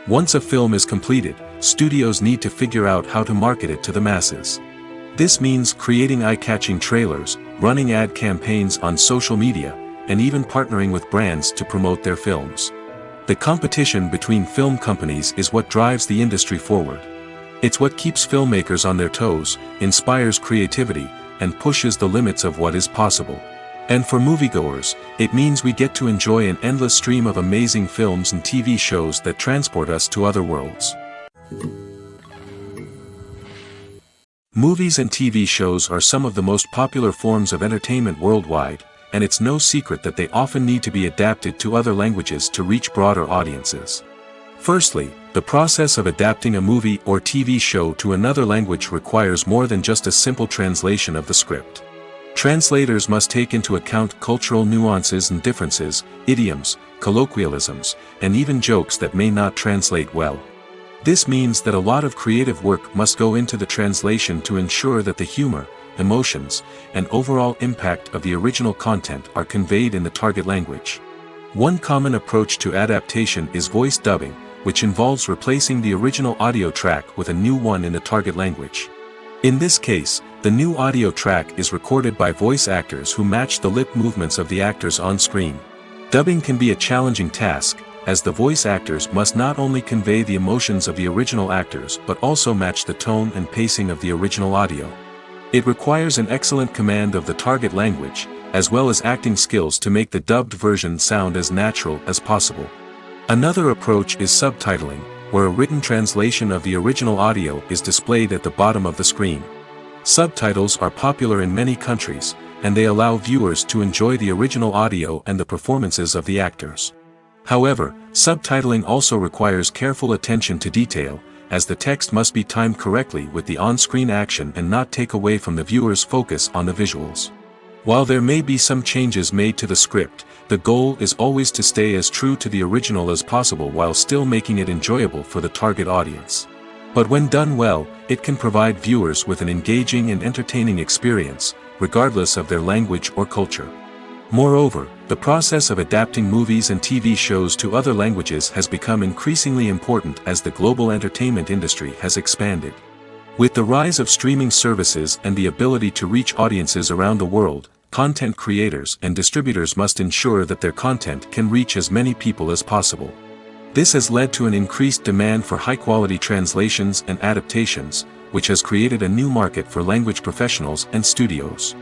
Once a film is completed, studios need to figure out how to market it to the masses. This means creating eye-catching trailers, running ad campaigns on social media, and even partnering with brands to promote their films. The competition between film companies is what drives the industry forward. It's what keeps filmmakers on their toes, inspires creativity, and pushes the limits of what is possible. And for moviegoers, it means we get to enjoy an endless stream of amazing films and TV shows that transport us to other worlds. Movies and TV shows are some of the most popular forms of entertainment worldwide, and it's no secret that they often need to be adapted to other languages to reach broader audiences. Firstly, the process of adapting a movie or TV show to another language requires more than just a simple translation of the script. Translators must take into account cultural nuances and differences, idioms, colloquialisms, and even jokes that may not translate well. This means that a lot of creative work must go into the translation to ensure that the humor, emotions, and overall impact of the original content are conveyed in the target language. One common approach to adaptation is voice dubbing, which involves replacing the original audio track with a new one in the target language. In this case, the new audio track is recorded by voice actors who match the lip movements of the actors on screen. Dubbing can be a challenging task, as the voice actors must not only convey the emotions of the original actors but also match the tone and pacing of the original audio. It requires an excellent command of the target language, as well as acting skills to make the dubbed version sound as natural as possible. Another approach is subtitling, where a written translation of the original audio is displayed at the bottom of the screen. Subtitles are popular in many countries, and they allow viewers to enjoy the original audio and the performances of the actors. However, subtitling also requires careful attention to detail, as the text must be timed correctly with the on-screen action and not take away from the viewer's focus on the visuals. While there may be some changes made to the script, the goal is always to stay as true to the original as possible while still making it enjoyable for the target audience. But when done well, it can provide viewers with an engaging and entertaining experience, regardless of their language or culture. Moreover, the process of adapting movies and TV shows to other languages has become increasingly important as the global entertainment industry has expanded. With the rise of streaming services and the ability to reach audiences around the world, content creators and distributors must ensure that their content can reach as many people as possible. This has led to an increased demand for high-quality translations and adaptations, which has created a new market for language professionals and studios.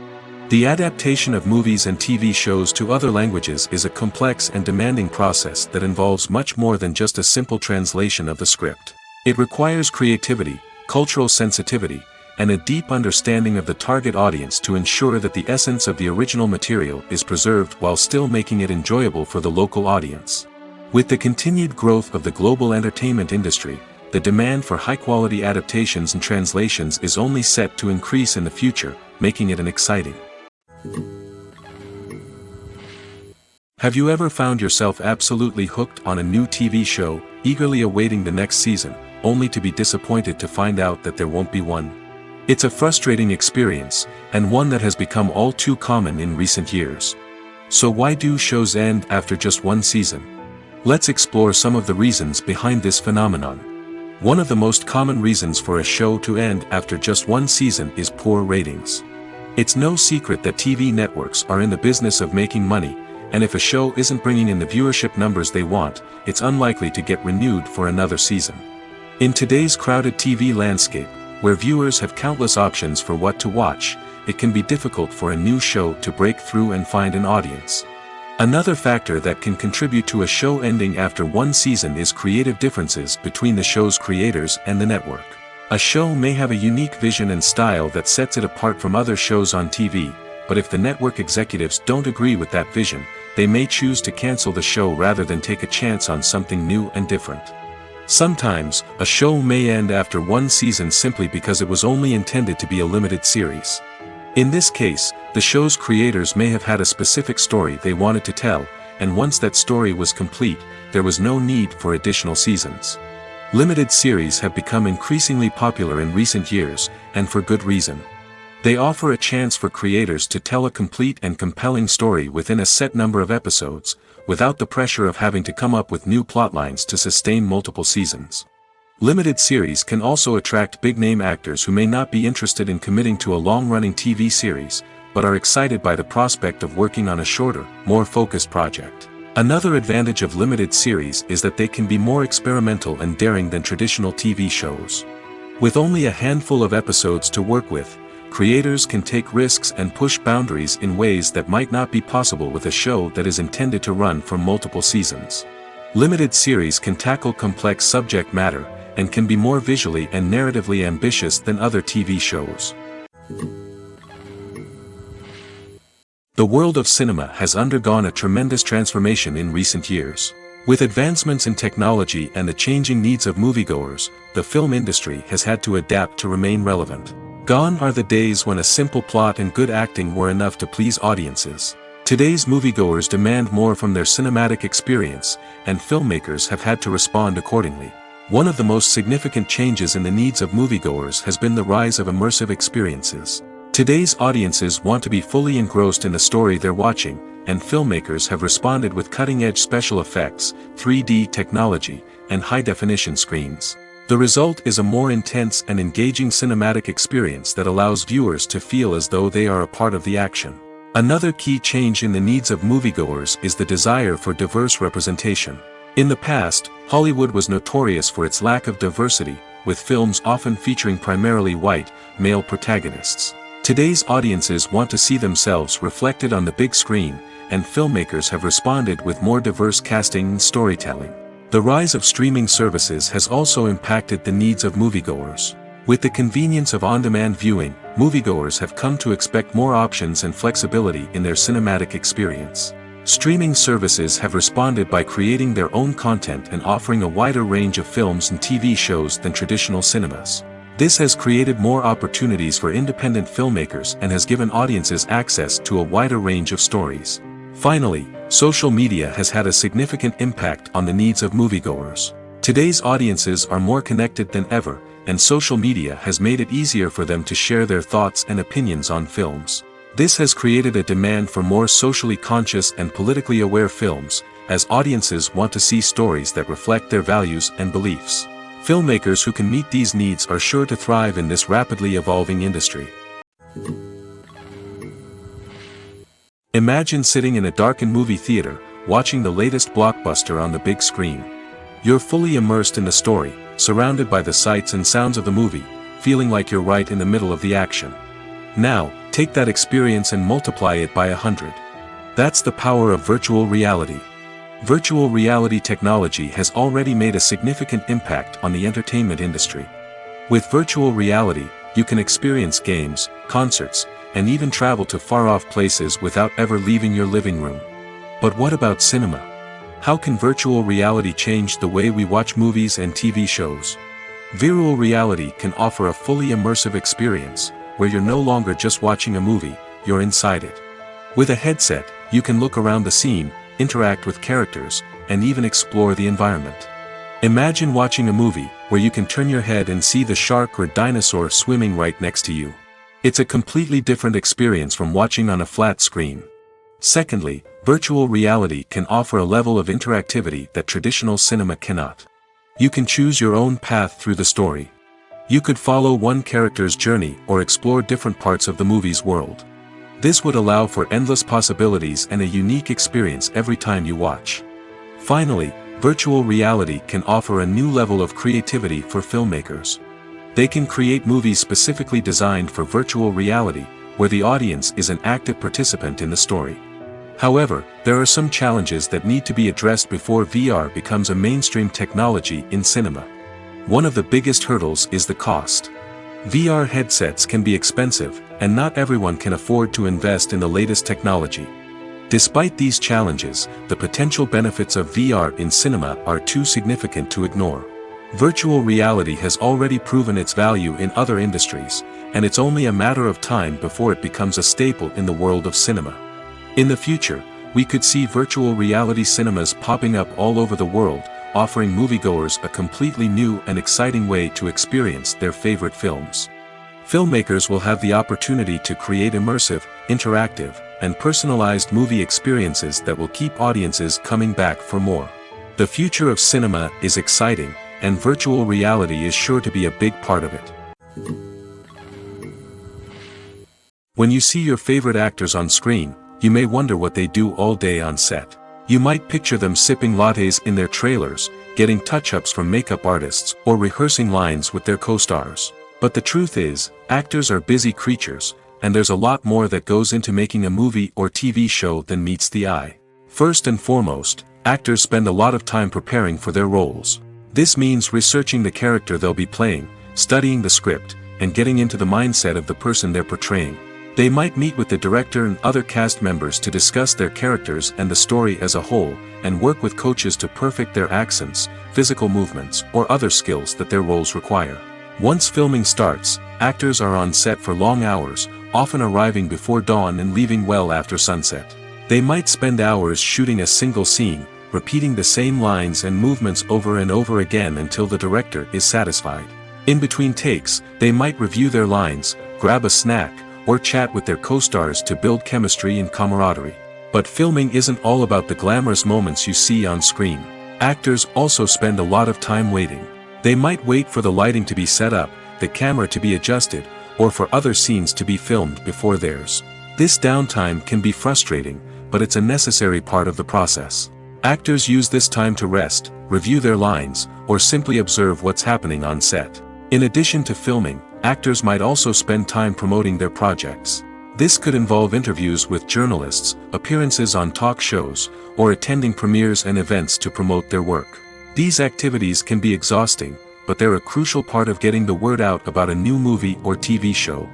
The adaptation of movies and TV shows to other languages is a complex and demanding process that involves much more than just a simple translation of the script. It requires creativity, cultural sensitivity, and a deep understanding of the target audience to ensure that the essence of the original material is preserved while still making it enjoyable for the local audience. With the continued growth of the global entertainment industry, the demand for high-quality adaptations and translations is only set to increase in the future, making it an exciting. Have you ever found yourself absolutely hooked on a new TV show, eagerly awaiting the next season, only to be disappointed to find out that there won't be one? It's a frustrating experience, and one that has become all too common in recent years. So why do shows end after just one season? Let's explore some of the reasons behind this phenomenon. One of the most common reasons for a show to end after just one season is poor ratings. It's no secret that TV networks are in the business of making money, and if a show isn't bringing in the viewership numbers they want, it's unlikely to get renewed for another season. In today's crowded TV landscape, where viewers have countless options for what to watch, it can be difficult for a new show to break through and find an audience. Another factor that can contribute to a show ending after one season is creative differences between the show's creators and the network. A show may have a unique vision and style that sets it apart from other shows on TV, but if the network executives don't agree with that vision, they may choose to cancel the show rather than take a chance on something new and different. Sometimes, a show may end after one season simply because it was only intended to be a limited series. In this case, the show's creators may have had a specific story they wanted to tell, and once that story was complete, there was no need for additional seasons. Limited series have become increasingly popular in recent years, and for good reason. They offer a chance for creators to tell a complete and compelling story within a set number of episodes, without the pressure of having to come up with new plotlines to sustain multiple seasons. Limited series can also attract big-name actors who may not be interested in committing to a long-running TV series, but are excited by the prospect of working on a shorter, more focused project. Another advantage of limited series is that they can be more experimental and daring than traditional TV shows. With only a handful of episodes to work with, creators can take risks and push boundaries in ways that might not be possible with a show that is intended to run for multiple seasons. Limited series can tackle complex subject matter, and can be more visually and narratively ambitious than other TV shows. The world of cinema has undergone a tremendous transformation in recent years. With advancements in technology and the changing needs of moviegoers, the film industry has had to adapt to remain relevant. Gone are the days when a simple plot and good acting were enough to please audiences. Today's moviegoers demand more from their cinematic experience, and filmmakers have had to respond accordingly. One of the most significant changes in the needs of moviegoers has been the rise of immersive experiences. Today's audiences want to be fully engrossed in the story they're watching, and filmmakers have responded with cutting-edge special effects, 3D technology, and high-definition screens. The result is a more intense and engaging cinematic experience that allows viewers to feel as though they are a part of the action. Another key change in the needs of moviegoers is the desire for diverse representation. In the past, Hollywood was notorious for its lack of diversity, with films often featuring primarily white, male protagonists. Today's audiences want to see themselves reflected on the big screen, and filmmakers have responded with more diverse casting and storytelling. The rise of streaming services has also impacted the needs of moviegoers. With the convenience of on-demand viewing, moviegoers have come to expect more options and flexibility in their cinematic experience. Streaming services have responded by creating their own content and offering a wider range of films and TV shows than traditional cinemas. This has created more opportunities for independent filmmakers and has given audiences access to a wider range of stories. Finally, social media has had a significant impact on the needs of moviegoers. Today's audiences are more connected than ever, and social media has made it easier for them to share their thoughts and opinions on films. This has created a demand for more socially conscious and politically aware films, as audiences want to see stories that reflect their values and beliefs. Filmmakers who can meet these needs are sure to thrive in this rapidly evolving industry. Imagine sitting in a darkened movie theater, watching the latest blockbuster on the big screen. You're fully immersed in the story, surrounded by the sights and sounds of the movie, feeling like you're right in the middle of the action. Now, take that experience and multiply it by 100. That's the power of virtual reality. Virtual reality technology has already made a significant impact on the entertainment industry. With virtual reality, you can experience games, concerts, and even travel to far-off places without ever leaving your living room. But what about cinema? How can virtual reality change the way we watch movies and TV shows? Virtual reality can offer a fully immersive experience, where you're no longer just watching a movie, you're inside it. With a headset, you can look around the scene, interact with characters, and even explore the environment. Imagine watching a movie, where you can turn your head and see the shark or dinosaur swimming right next to you. It's a completely different experience from watching on a flat screen. Secondly, virtual reality can offer a level of interactivity that traditional cinema cannot. You can choose your own path through the story. You could follow one character's journey or explore different parts of the movie's world. This would allow for endless possibilities and a unique experience every time you watch. Finally, virtual reality can offer a new level of creativity for filmmakers. They can create movies specifically designed for virtual reality, where the audience is an active participant in the story. However, there are some challenges that need to be addressed before VR becomes a mainstream technology in cinema. One of the biggest hurdles is the cost. VR headsets can be expensive, and not everyone can afford to invest in the latest technology. Despite these challenges, the potential benefits of VR in cinema are too significant to ignore. Virtual reality has already proven its value in other industries, and it's only a matter of time before it becomes a staple in the world of cinema. In the future, we could see virtual reality cinemas popping up all over the world, offering moviegoers a completely new and exciting way to experience their favorite films. Filmmakers will have the opportunity to create immersive, interactive, and personalized movie experiences that will keep audiences coming back for more. The future of cinema is exciting, and virtual reality is sure to be a big part of it. When you see your favorite actors on screen, you may wonder what they do all day on set. You might picture them sipping lattes in their trailers, getting touch-ups from makeup artists, or rehearsing lines with their co-stars. But the truth is, actors are busy creatures, and there's a lot more that goes into making a movie or TV show than meets the eye. First and foremost, actors spend a lot of time preparing for their roles. This means researching the character they'll be playing, studying the script, and getting into the mindset of the person they're portraying. They might meet with the director and other cast members to discuss their characters and the story as a whole, and work with coaches to perfect their accents, physical movements, or other skills that their roles require. Once filming starts, actors are on set for long hours, often arriving before dawn and leaving well after sunset. They might spend hours shooting a single scene, repeating the same lines and movements over and over again until the director is satisfied. In between takes, they might review their lines, grab a snack, or chat with their co-stars to build chemistry and camaraderie. But filming isn't all about the glamorous moments you see on screen. Actors also spend a lot of time waiting. They might wait for the lighting to be set up, the camera to be adjusted, or for other scenes to be filmed before theirs. This downtime can be frustrating, but it's a necessary part of the process. Actors use this time to rest, review their lines, or simply observe what's happening on set. In addition to filming, actors might also spend time promoting their projects. This could involve interviews with journalists, appearances on talk shows, or attending premieres and events to promote their work. These activities can be exhausting, but they're a crucial part of getting the word out about a new movie or TV show.